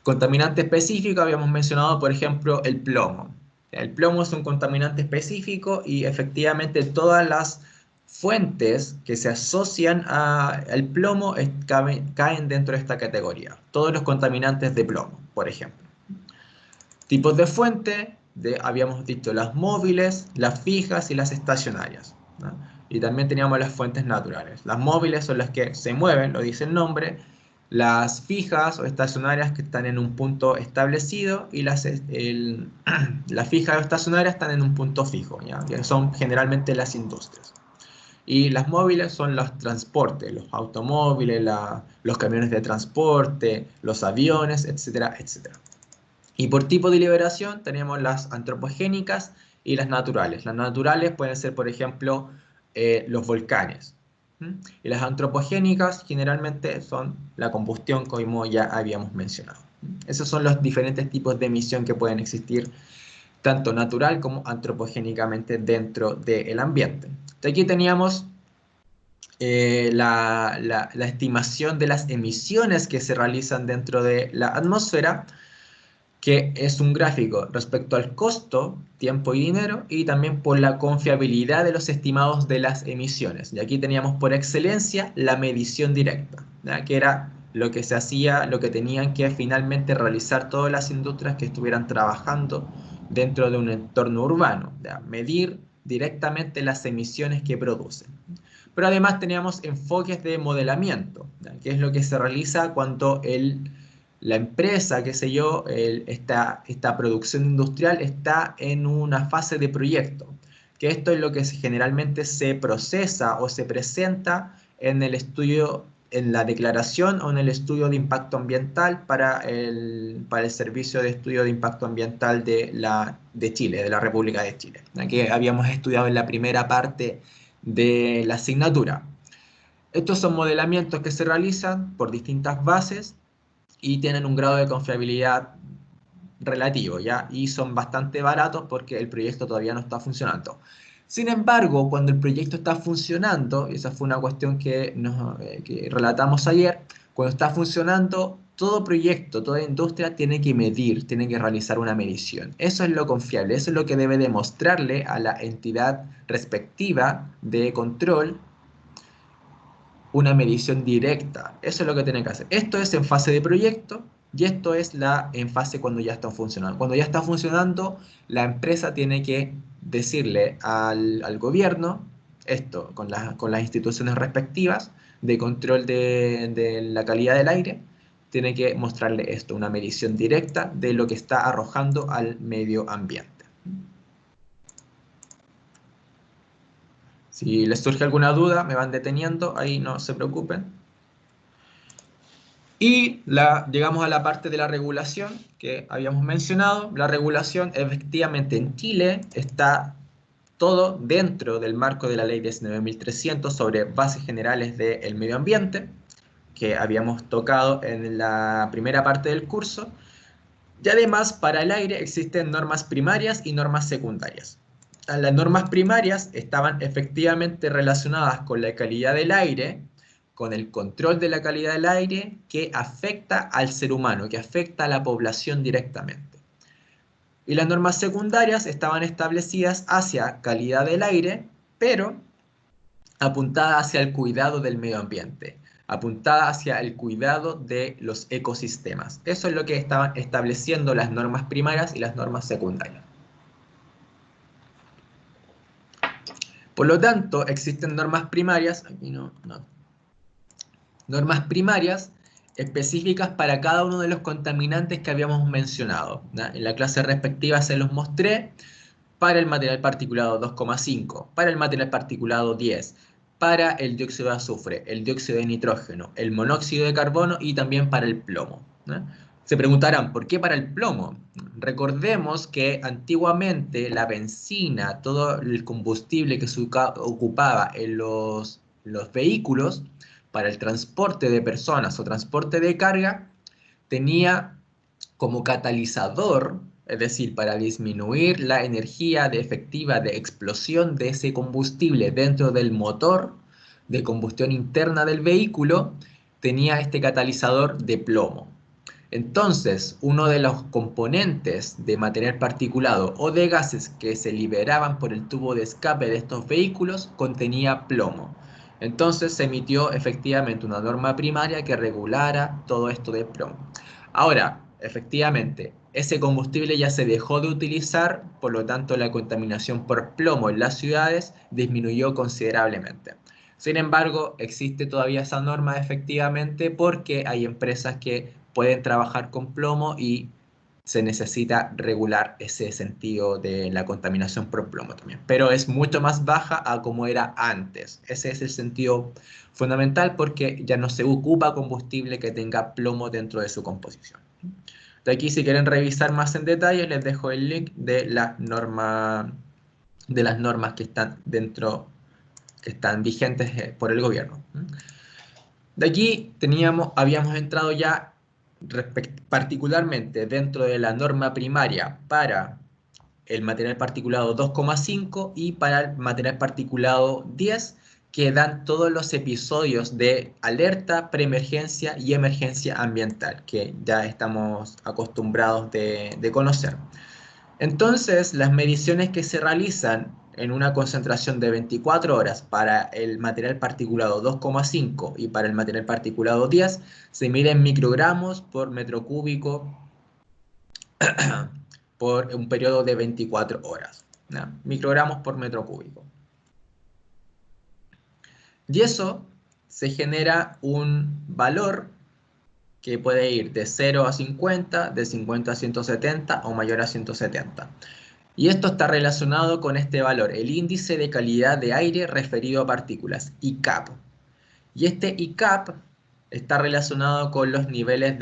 A: Contaminante específico habíamos mencionado, por ejemplo, el plomo. El plomo es un contaminante específico y efectivamente todas las fuentes que se asocian al plomo caen dentro de esta categoría. Todos los contaminantes de plomo, por ejemplo. Tipos de fuente, habíamos dicho las móviles, las fijas y las estacionarias, ¿no? Y también teníamos las fuentes naturales. Las móviles son las que se mueven, lo dice el nombre. Las fijas o estacionarias que están en un punto establecido y las fijas o estacionarias están en un punto fijo, ¿ya? Que son generalmente las industrias. Y las móviles son los transportes, los automóviles, los camiones de transporte, los aviones, etcétera, etcétera. Y por tipo de liberación tenemos las antropogénicas y las naturales. Las naturales pueden ser, por ejemplo, los volcanes. ¿Mm? Y las antropogénicas generalmente son la combustión, como ya habíamos mencionado. ¿Mm? Esos son los diferentes tipos de emisión que pueden existir, tanto natural como antropogénicamente dentro del ambiente. Entonces, aquí teníamos la estimación de las emisiones que se realizan dentro de la atmósfera, que es un gráfico respecto al costo, tiempo y dinero, y también por la confiabilidad de los estimados de las emisiones. Y aquí teníamos por excelencia la medición directa, ¿ya? Que era lo que se hacía, lo que tenían que finalmente realizar todas las industrias que estuvieran trabajando dentro de un entorno urbano, ¿ya? Medir directamente las emisiones que producen. Pero además teníamos enfoques de modelamiento, ¿ya? Que es lo que se realiza cuando la empresa, qué sé yo, esta producción industrial está en una fase de proyecto, que esto es lo que generalmente se procesa o se presenta en el estudio, en la declaración o en el estudio de impacto ambiental para el Servicio de Estudio de Impacto Ambiental de Chile, de la República de Chile, que habíamos estudiado en la primera parte de la asignatura. Estos son modelamientos que se realizan por distintas bases y tienen un grado de confiabilidad relativo, ¿ya? Y son bastante baratos porque el proyecto todavía no está funcionando. Sin embargo, cuando el proyecto está funcionando, y esa fue una cuestión que relatamos ayer, cuando está funcionando, todo proyecto, toda industria tiene que medir, tiene que realizar una medición. Eso es lo confiable, eso es lo que debe demostrarle a la entidad respectiva de control una medición directa. Eso es lo que tienen que hacer. Esto es en fase de proyecto y esto es en fase cuando ya están funcionando. Cuando ya está funcionando, la empresa tiene que decirle al gobierno, esto con las instituciones respectivas de control de la calidad del aire, tiene que mostrarle esto, una medición directa de lo que está arrojando al medio ambiente. Si les surge alguna duda, me van deteniendo, ahí no se preocupen. Y llegamos a la parte de la regulación que habíamos mencionado. La regulación, efectivamente, en Chile está todo dentro del marco de la Ley 19.300 sobre bases generales del medio ambiente, que habíamos tocado en la primera parte del curso. Y además, para el aire existen normas primarias y normas secundarias. Las normas primarias estaban efectivamente relacionadas con la calidad del aire, con el control de la calidad del aire que afecta al ser humano, que afecta a la población directamente. Y las normas secundarias estaban establecidas hacia calidad del aire, pero apuntada hacia el cuidado del medio ambiente, apuntada hacia el cuidado de los ecosistemas. Eso es lo que estaban estableciendo las normas primarias y las normas secundarias. Por lo tanto, existen normas primarias, aquí no, normas primarias específicas para cada uno de los contaminantes que habíamos mencionado, ¿no? En la clase respectiva se los mostré para el material particulado 2,5, para el material particulado 10, para el dióxido de azufre, el dióxido de nitrógeno, el monóxido de carbono y también para el plomo, ¿no? Se preguntarán, ¿por qué para el plomo? Recordemos que antiguamente la benzina, todo el combustible que se ocupaba en los vehículos para el transporte de personas o transporte de carga, tenía como catalizador es decir, para disminuir la energía efectiva de explosión de ese combustible dentro del motor de combustión interna del vehículo, tenía este catalizador de plomo. Entonces, uno de los componentes de material particulado o de gases que se liberaban por el tubo de escape de estos vehículos contenía plomo. Entonces se emitió efectivamente una norma primaria que regulara todo esto de plomo. Ahora, efectivamente, ese combustible ya se dejó de utilizar, por lo tanto la contaminación por plomo en las ciudades disminuyó considerablemente. Sin embargo, existe todavía esa norma efectivamente porque hay empresas que pueden trabajar con plomo y se necesita regular ese sentido de la contaminación por plomo también. Pero es mucho más baja a como era antes. Ese es el sentido fundamental porque ya no se ocupa combustible que tenga plomo dentro de su composición. De aquí, si quieren revisar más en detalle, les dejo el link de las normas que están dentro, que están vigentes por el gobierno. De aquí habíamos entrado ya particularmente dentro de la norma primaria para el material particulado 2,5 y para el material particulado 10, que dan todos los episodios de alerta, preemergencia y emergencia ambiental, que ya estamos acostumbrados de conocer. Entonces, las mediciones que se realizan en una concentración de 24 horas para el material particulado 2,5 y para el material particulado 10 se miden microgramos por metro cúbico por un periodo de 24 horas. ¿No? Microgramos por metro cúbico. Y eso se genera un valor que puede ir de 0 a 50, de 50 a 170 o mayor a 170. Y esto está relacionado con este valor, el índice de calidad de aire referido a partículas, ICAP. Y este ICAP está relacionado con los niveles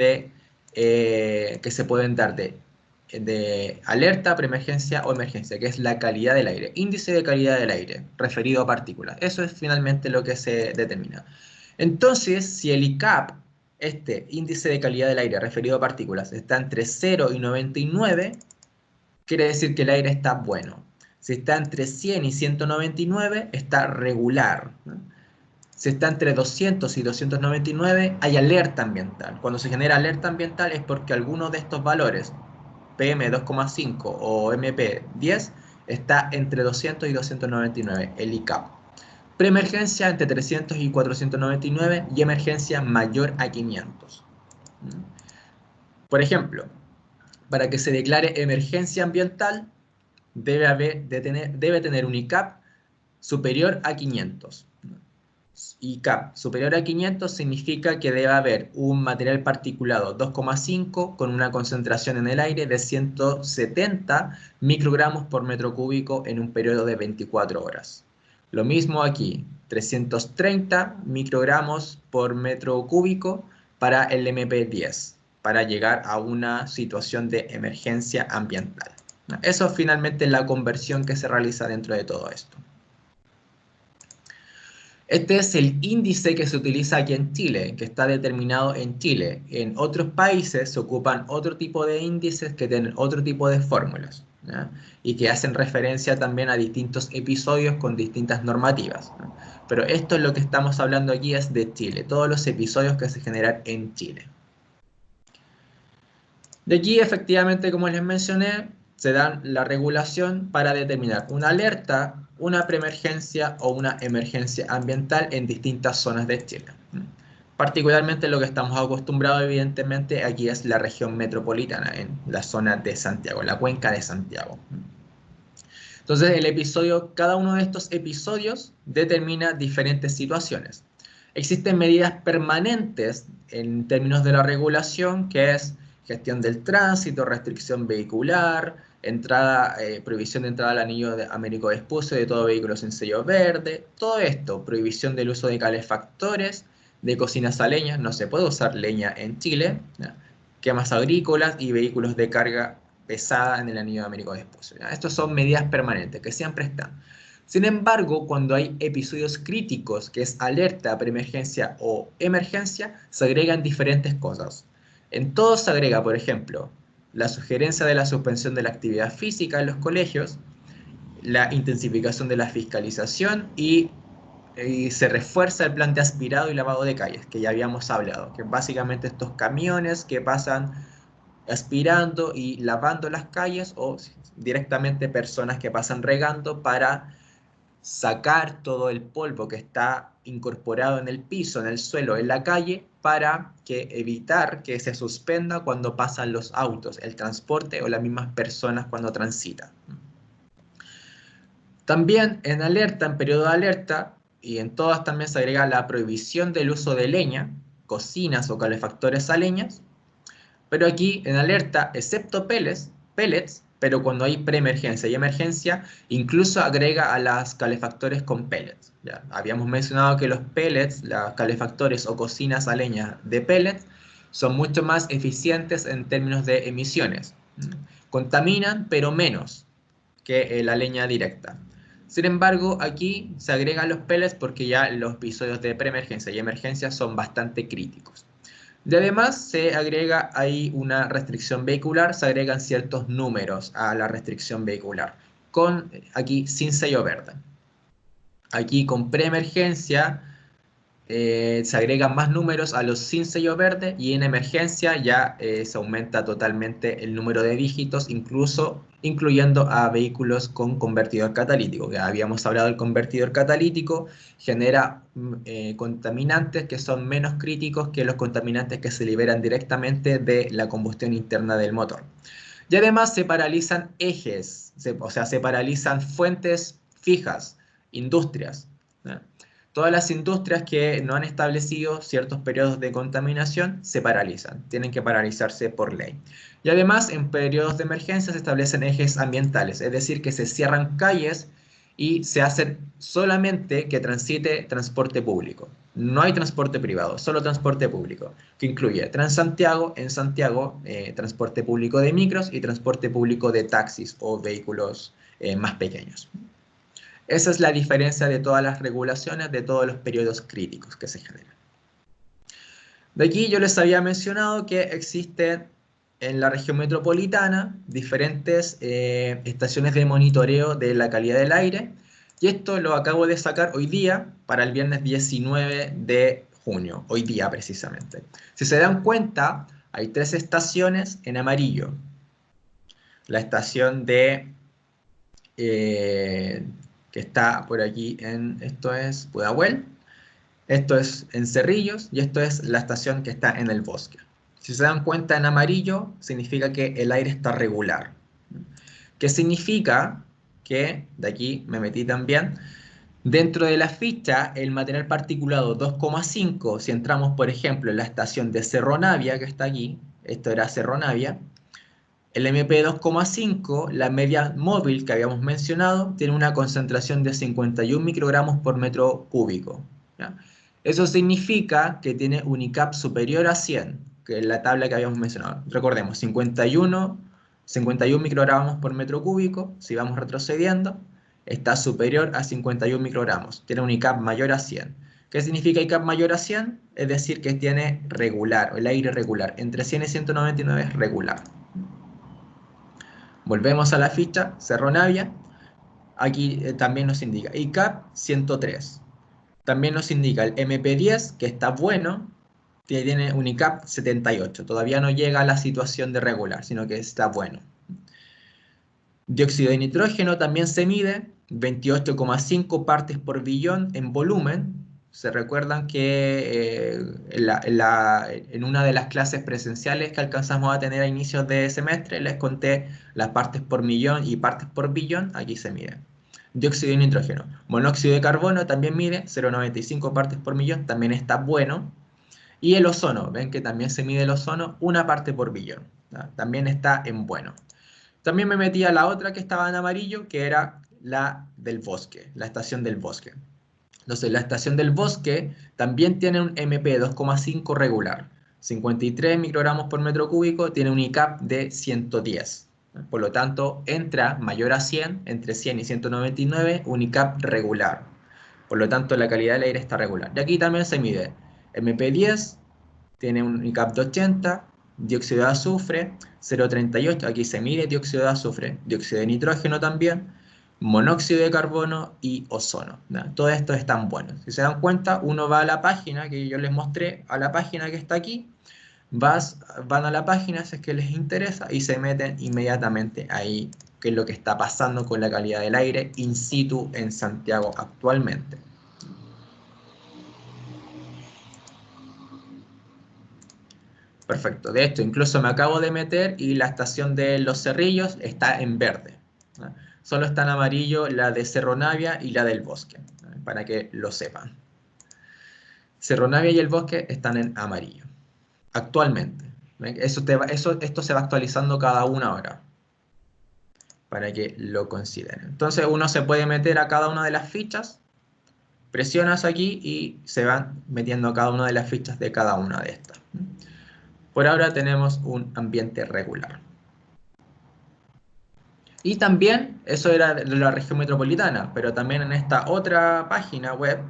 A: que se pueden dar de alerta, preemergencia o emergencia, que es la calidad del aire, índice de calidad del aire referido a partículas. Eso es finalmente lo que se determina. Entonces, si el ICAP, este índice de calidad del aire referido a partículas, está entre 0 y 99, quiere decir que el aire está bueno. Si está entre 100 y 199, está regular. Si está entre 200 y 299, hay alerta ambiental. Cuando se genera alerta ambiental es porque alguno de estos valores, PM2,5 o MP10, está entre 200 y 299, el ICAP. Preemergencia entre 300 y 499 y emergencia mayor a 500. Por ejemplo, para que se declare emergencia ambiental, debe tener un ICAP superior a 500. ICAP superior a 500 significa que debe haber un material particulado 2,5 con una concentración en el aire de 170 microgramos por metro cúbico en un periodo de 24 horas. Lo mismo aquí, 330 microgramos por metro cúbico para el MP10, para llegar a una situación de emergencia ambiental. Eso es finalmente la conversión que se realiza dentro de todo esto. Este es el índice que se utiliza aquí en Chile, que está determinado en Chile. En otros países se ocupan otro tipo de índices que tienen otro tipo de fórmulas, ¿ya? Y que hacen referencia también a distintos episodios con distintas normativas, ¿no? Pero esto es lo que estamos hablando aquí, es de Chile, todos los episodios que se generan en Chile. De aquí, efectivamente, como les mencioné, se dan la regulación para determinar una alerta, una preemergencia o una emergencia ambiental en distintas zonas de Chile. Particularmente lo que estamos acostumbrados, evidentemente, aquí es la región metropolitana, en la zona de Santiago, la cuenca de Santiago. Entonces, cada uno de estos episodios determina diferentes situaciones. Existen medidas permanentes en términos de la regulación, que es gestión del tránsito, restricción vehicular, prohibición de entrada al anillo Américo Vespucio de todo vehículo sin sello verde, todo esto, prohibición del uso de calefactores, de cocinas a leña, no se puede usar leña en Chile, ¿ya? Quemas agrícolas y vehículos de carga pesada en el anillo Américo Vespucio. Estas son medidas permanentes que siempre están. Sin embargo, cuando hay episodios críticos, que es alerta, preemergencia o emergencia, se agregan diferentes cosas. En todo se agrega, por ejemplo, la sugerencia de la suspensión de la actividad física en los colegios, la intensificación de la fiscalización y se refuerza el plan de aspirado y lavado de calles, que ya habíamos hablado, que básicamente estos camiones que pasan aspirando y lavando las calles o directamente personas que pasan regando para sacar todo el polvo que está incorporado en el piso, en el suelo, en la calle, para evitar que se suspenda cuando pasan los autos, el transporte o las mismas personas cuando transitan. También en alerta, en periodo de alerta, y en todas también se agrega la prohibición del uso de leña, cocinas o calefactores a leñas, pero aquí en alerta, excepto pellets, pero cuando hay preemergencia y emergencia, incluso agrega a las calefactores con pellets. Ya, habíamos mencionado que los pellets, los calefactores o cocinas a leña de pellets, son mucho más eficientes en términos de emisiones. Contaminan, pero menos que la leña directa. Sin embargo, aquí se agregan los pellets porque ya los episodios de preemergencia y emergencia son bastante críticos. Y además se agrega ahí una restricción vehicular, se agregan ciertos números a la restricción vehicular, con aquí sin sello verde. Aquí con preemergencia se agregan más números a los sin sello verde y en emergencia ya se aumenta totalmente el número de dígitos, incluso incluyendo a vehículos con convertidor catalítico. Ya habíamos hablado del convertidor catalítico, genera contaminantes que son menos críticos que los contaminantes que se liberan directamente de la combustión interna del motor. Y además se paralizan ejes, o sea, se paralizan fuentes fijas, industrias, ¿no? Todas las industrias que no han establecido ciertos periodos de contaminación se paralizan, tienen que paralizarse por ley. Y además, en periodos de emergencia se establecen ejes ambientales, es decir, que se cierran calles y se hace solamente que transite transporte público. No hay transporte privado, solo transporte público, que incluye Transantiago, en Santiago, transporte público de micros y transporte público de taxis o vehículos más pequeños. Esa es la diferencia de todas las regulaciones, de todos los periodos críticos que se generan. De aquí yo les había mencionado que existen en la región metropolitana diferentes estaciones de monitoreo de la calidad del aire, y esto lo acabo de sacar hoy día para el viernes 19 de junio, hoy día precisamente. Si se dan cuenta, hay 3 estaciones en amarillo. La estación de que está por aquí esto es Pudahuel, esto es en Cerrillos y esto es la estación que está en el bosque. Si se dan cuenta en amarillo, significa que el aire está regular. ¿Qué significa? Que, de aquí me metí también, dentro de la ficha, el material particulado 2,5, si entramos por ejemplo en la estación de Cerro Navia, que está aquí, esto era Cerro Navia, el MP2,5, la media móvil que habíamos mencionado, tiene una concentración de 51 microgramos por metro cúbico, ¿ya? Eso significa que tiene un ICAP superior a 100, que es la tabla que habíamos mencionado. Recordemos, 51 microgramos por metro cúbico, si vamos retrocediendo, está superior a 51 microgramos, tiene un ICAP mayor a 100. ¿Qué significa ICAP mayor a 100? Es decir, que tiene regular, el aire regular, entre 100 y 199 es regular. Volvemos a la ficha, Cerro Navia, aquí también nos indica ICAP 103. También nos indica el MP10, que está bueno, que tiene un ICAP 78. Todavía no llega a la situación de regular, sino que está bueno. Dióxido de nitrógeno también se mide, 28,5 partes por billón en volumen. Se recuerdan que en una de las clases presenciales que alcanzamos a tener a inicios de semestre, les conté las partes por millón y partes por billón, aquí se mide. Dióxido de nitrógeno. Monóxido de carbono también mide 0,95 partes por millón, también está bueno. Y el ozono, ven que también se mide el ozono, 1 parte por billón, ¿no? También está en bueno. También me metí a la otra que estaba en amarillo, que era la del bosque, la estación del bosque. Entonces, la estación del bosque también tiene un MP 2,5 regular. 53 microgramos por metro cúbico, tiene un ICAP de 110. Por lo tanto, entra mayor a 100, entre 100 y 199, un ICAP regular. Por lo tanto, la calidad del aire está regular. Y aquí también se mide MP10, tiene un ICAP de 80, dióxido de azufre, 0,38, aquí se mide dióxido de azufre, dióxido de nitrógeno también, monóxido de carbono y ozono. ¿Ya? Todos estos están buenos. Si se dan cuenta, uno va a la página que yo les mostré, a la página que está aquí, van a la página si es que les interesa y se meten inmediatamente ahí, qué es lo que está pasando con la calidad del aire in situ en Santiago actualmente. Perfecto, de hecho incluso me acabo de meter y la estación de Los Cerrillos está en verde, ¿no? Solo está en amarillo la de Cerro Navia y la del Bosque, ¿no? Para que lo sepan. Cerro Navia y el Bosque están en amarillo, actualmente. Esto se va actualizando cada una hora, para que lo consideren. Entonces uno se puede meter a cada una de las fichas, presionas aquí y se van metiendo a cada una de las fichas de cada una de estas. Por ahora tenemos un ambiente regular. Y también, eso era de la región metropolitana, pero también en esta otra página web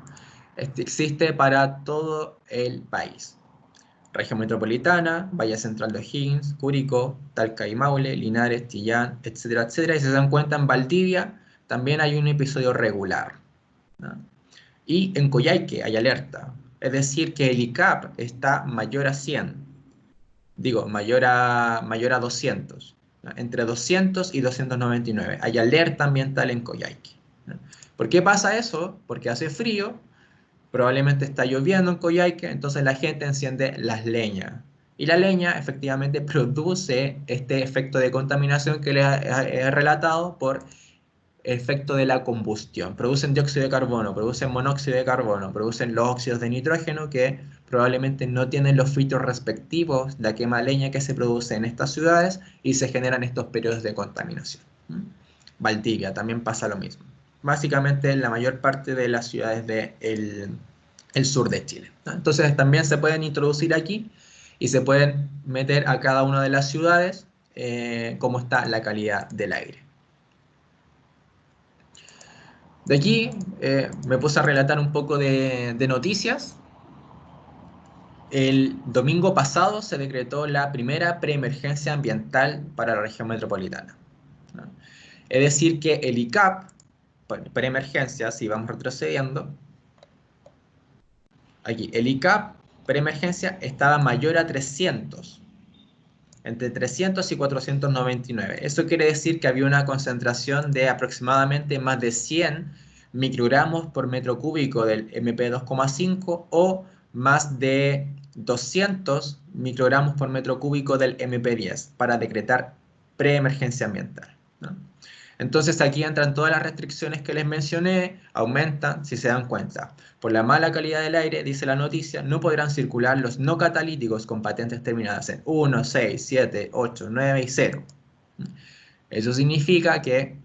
A: existe para todo el país. Región metropolitana, Valle Central de O'Higgins, Curicó, Talca y Maule, Linares, Chillán, etcétera, etcétera. Y si se dan cuenta, en Valdivia también hay un episodio regular, ¿no? Y en Coyhaique hay alerta. Es decir, que el ICAP está mayor a 100. Digo, mayor a 200. ¿No? Entre 200 y 299. Hay alerta ambiental en Coyhaique, ¿no? ¿Por qué pasa eso? Porque hace frío. Probablemente está lloviendo en Coyhaique, entonces la gente enciende las leñas. Y la leña efectivamente produce este efecto de contaminación que les he relatado por efecto de la combustión. Producen dióxido de carbono, producen monóxido de carbono, producen los óxidos de nitrógeno que probablemente no tienen los filtros respectivos de la quema de leña que se produce en estas ciudades y se generan estos periodos de contaminación. Valdivia también pasa lo mismo. Básicamente en la mayor parte de las ciudades del sur de Chile, ¿no? Entonces también se pueden introducir aquí y se pueden meter a cada una de las ciudades cómo está la calidad del aire. De aquí me puse a relatar un poco de noticias. El domingo pasado se decretó la primera preemergencia ambiental para la región metropolitana, ¿no? Es decir, que el ICAP, preemergencia, si vamos retrocediendo, aquí, el ICAP preemergencia estaba mayor a 300, entre 300 y 499. Eso quiere decir que había una concentración de aproximadamente más de 100 microgramos por metro cúbico del MP2,5 o más de 200 microgramos por metro cúbico del MP10 para decretar preemergencia ambiental, ¿no? Entonces aquí entran todas las restricciones que les mencioné, aumentan, si se dan cuenta. Por la mala calidad del aire, dice la noticia, no podrán circular los no catalíticos con patentes terminadas en 1, 6, 7, 8, 9 y 0. Eso significa que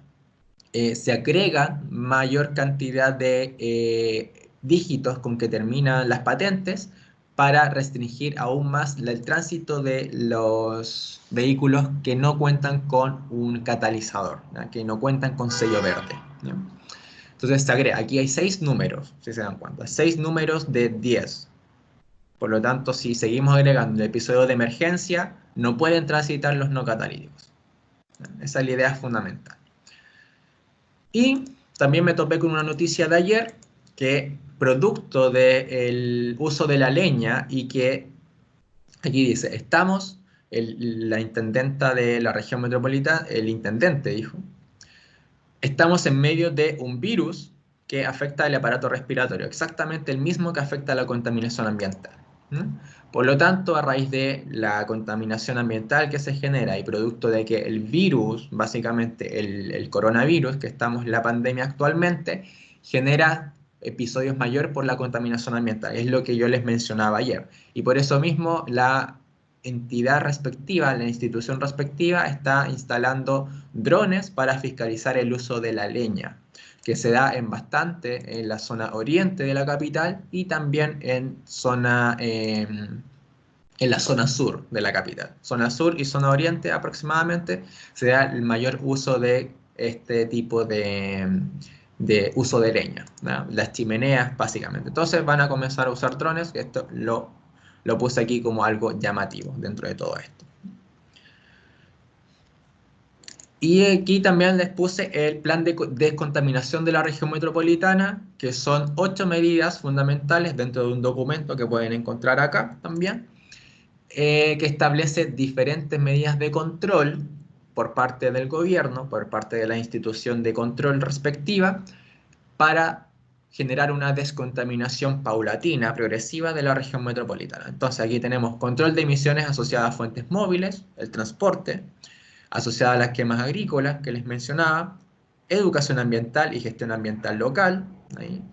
A: se agrega mayor cantidad de dígitos con que terminan las patentes para restringir aún más el tránsito de los vehículos que no cuentan con un catalizador, ¿no? Que no cuentan con sello verde, ¿no? Entonces se agrega, aquí hay 6 números, si se dan cuenta, 6 números de 10. Por lo tanto, si seguimos agregando el episodio de emergencia, no pueden transitar los no catalíticos, ¿no? Esa es la idea fundamental. Y también me topé con una noticia de ayer que producto del uso de la leña y que aquí dice, la intendenta de la región metropolitana, el intendente dijo, estamos en medio de un virus que afecta el aparato respiratorio, exactamente el mismo que afecta a la contaminación ambiental, ¿no? Por lo tanto, a raíz de la contaminación ambiental que se genera y producto de que el virus, básicamente el coronavirus, que estamos en la pandemia actualmente, genera episodios mayores por la contaminación ambiental. Es lo que yo les mencionaba ayer. Y por eso mismo la entidad respectiva, la institución respectiva, está instalando drones para fiscalizar el uso de la leña, que se da en la zona oriente de la capital y también en la zona sur de la capital. Zona sur y zona oriente aproximadamente se da el mayor uso de este tipo de uso de leña, ¿no? Las chimeneas básicamente. Entonces van a comenzar a usar drones, que esto lo lo puse aquí como algo llamativo dentro de todo esto. Y aquí también les puse el plan de descontaminación de la región metropolitana, que son 8 medidas fundamentales dentro de un documento que pueden encontrar acá también, que establece diferentes medidas de control por parte del gobierno, por parte de la institución de control respectiva, para generar una descontaminación paulatina, progresiva de la región metropolitana. Entonces aquí tenemos control de emisiones asociadas a fuentes móviles, el transporte, asociada a las quemas agrícolas que les mencionaba, educación ambiental y gestión ambiental local, ahí,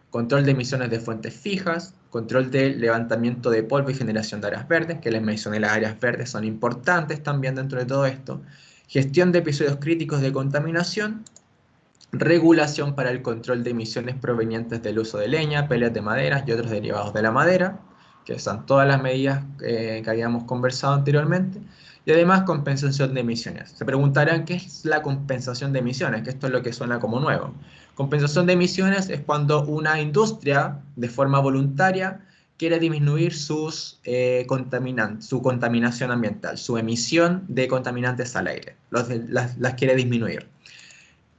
A: control de emisiones de fuentes fijas, control del levantamiento de polvo y generación de áreas verdes, que les mencioné, las áreas verdes son importantes también dentro de todo esto, gestión de episodios críticos de contaminación, regulación para el control de emisiones provenientes del uso de leña, pellets de maderas y otros derivados de la madera, que son todas las medidas que habíamos conversado anteriormente, y además compensación de emisiones. Se preguntarán qué es la compensación de emisiones, que esto es lo que suena como nuevo. Compensación de emisiones es cuando una industria, de forma voluntaria, quiere disminuir su contaminación ambiental, su emisión de contaminantes al aire, las quiere disminuir.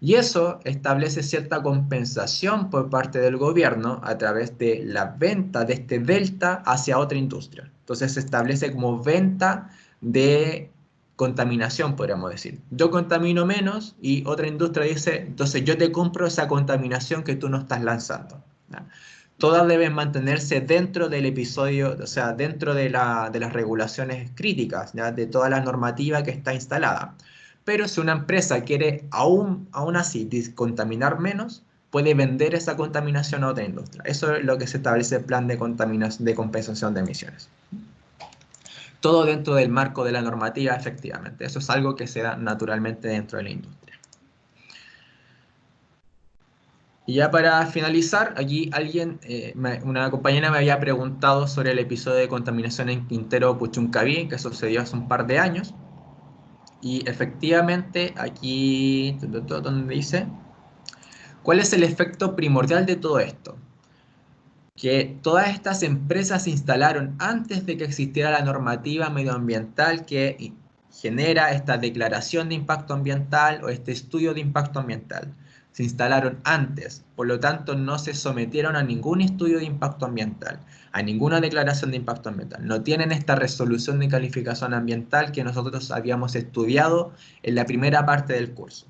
A: Y eso establece cierta compensación por parte del gobierno a través de la venta de este delta hacia otra industria. Entonces se establece como venta de contaminación, podríamos decir. Yo contamino menos y otra industria dice, entonces yo te compro esa contaminación que tú no estás lanzando, ¿ya? Todas deben mantenerse dentro del episodio, o sea, dentro de las regulaciones críticas, ¿ya? De toda la normativa que está instalada. Pero si una empresa quiere aún así contaminar menos, puede vender esa contaminación a otra industria. Eso es lo que se establece el plan de compensación de emisiones. Todo dentro del marco de la normativa, efectivamente. Eso es algo que se da naturalmente dentro de la industria. Y ya para finalizar, aquí una compañera me había preguntado sobre el episodio de contaminación en Quintero Puchuncaví, que sucedió hace un par de años. Y efectivamente, aquí, donde dice, ¿cuál es el efecto primordial de todo esto? Que todas estas empresas se instalaron antes de que existiera la normativa medioambiental que genera esta declaración de impacto ambiental o este estudio de impacto ambiental. Se instalaron antes, por lo tanto no se sometieron a ningún estudio de impacto ambiental, a ninguna declaración de impacto ambiental. No tienen esta resolución de calificación ambiental que nosotros habíamos estudiado en la primera parte del curso.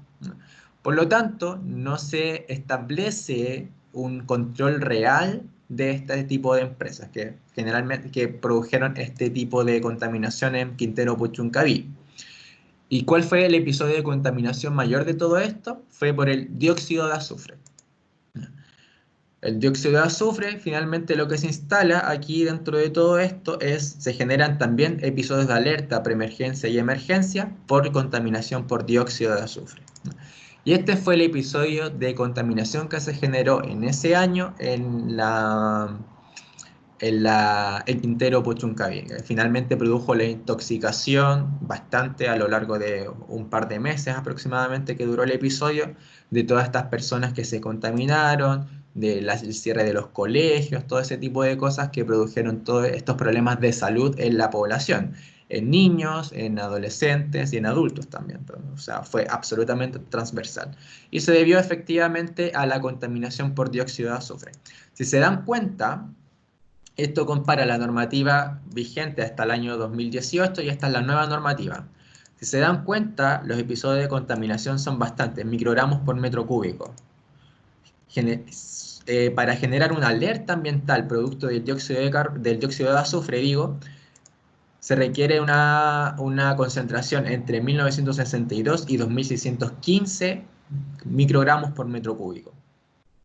A: Por lo tanto, no se establece un control real de este tipo de empresas que generalmente produjeron este tipo de contaminación en Quintero Puchuncaví. ¿Y cuál fue el episodio de contaminación mayor de todo esto? Fue por el dióxido de azufre. El dióxido de azufre, finalmente lo que se instala aquí dentro de todo esto se generan también episodios de alerta, preemergencia y emergencia por contaminación por dióxido de azufre. Y este fue el episodio de contaminación que se generó en ese año en el Quintero Puchuncaví, que finalmente produjo la intoxicación bastante a lo largo de un par de meses aproximadamente que duró el episodio, de todas estas personas que se contaminaron, del cierre de los colegios, todo ese tipo de cosas que produjeron todos estos problemas de salud en la población, en niños, en adolescentes y en adultos también. O sea, fue absolutamente transversal. Y se debió efectivamente a la contaminación por dióxido de azufre. Si se dan cuenta, esto compara la normativa vigente hasta el año 2018 y esta es la nueva normativa. Si se dan cuenta, los episodios de contaminación son bastantes, microgramos por metro cúbico. Para generar una alerta ambiental producto del dióxido de azufre, se requiere una concentración entre 1962 y 2615 microgramos por metro cúbico.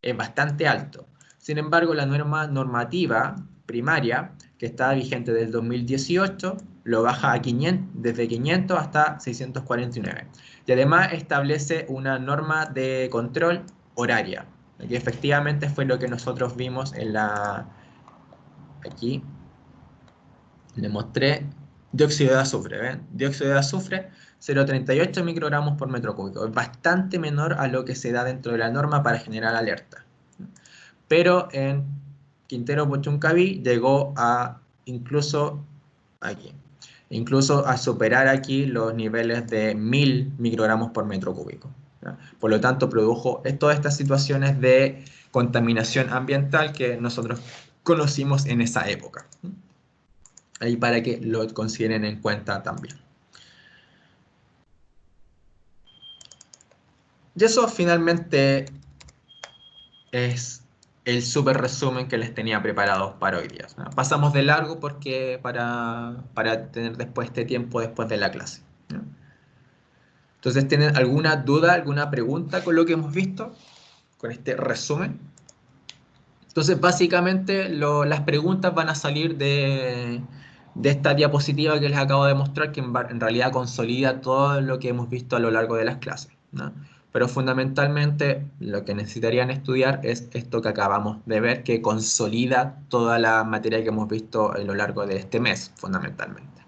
A: Es bastante alto. Sin embargo, la normativa primaria, que está vigente desde el 2018, lo baja a 500, desde 500 hasta 649. Y además establece una norma de control horaria, que efectivamente fue lo que nosotros vimos en aquí le mostré dióxido de azufre, ¿ven? Dióxido de azufre, 0,38 microgramos por metro cúbico. Es bastante menor a lo que se da dentro de la norma para generar alerta. Pero en Quintero Puchuncaví llegó a incluso aquí. Incluso a superar aquí los niveles de 1000 microgramos por metro cúbico. ¿Ya? Por lo tanto, produjo todas estas situaciones de contaminación ambiental que nosotros conocimos en esa época. Ahí para que lo consideren en cuenta también. Y eso finalmente es el súper resumen que les tenía preparado para hoy día. ¿No? Pasamos de largo porque para tener después este tiempo después de la clase. ¿No? Entonces, ¿tienen alguna duda, alguna pregunta con lo que hemos visto? Con este resumen. Entonces, básicamente las preguntas van a salir de esta diapositiva que les acabo de mostrar, que en realidad consolida todo lo que hemos visto a lo largo de las clases, ¿no? Pero fundamentalmente lo que necesitarían estudiar es esto que acabamos de ver, que consolida toda la materia que hemos visto a lo largo de este mes, fundamentalmente.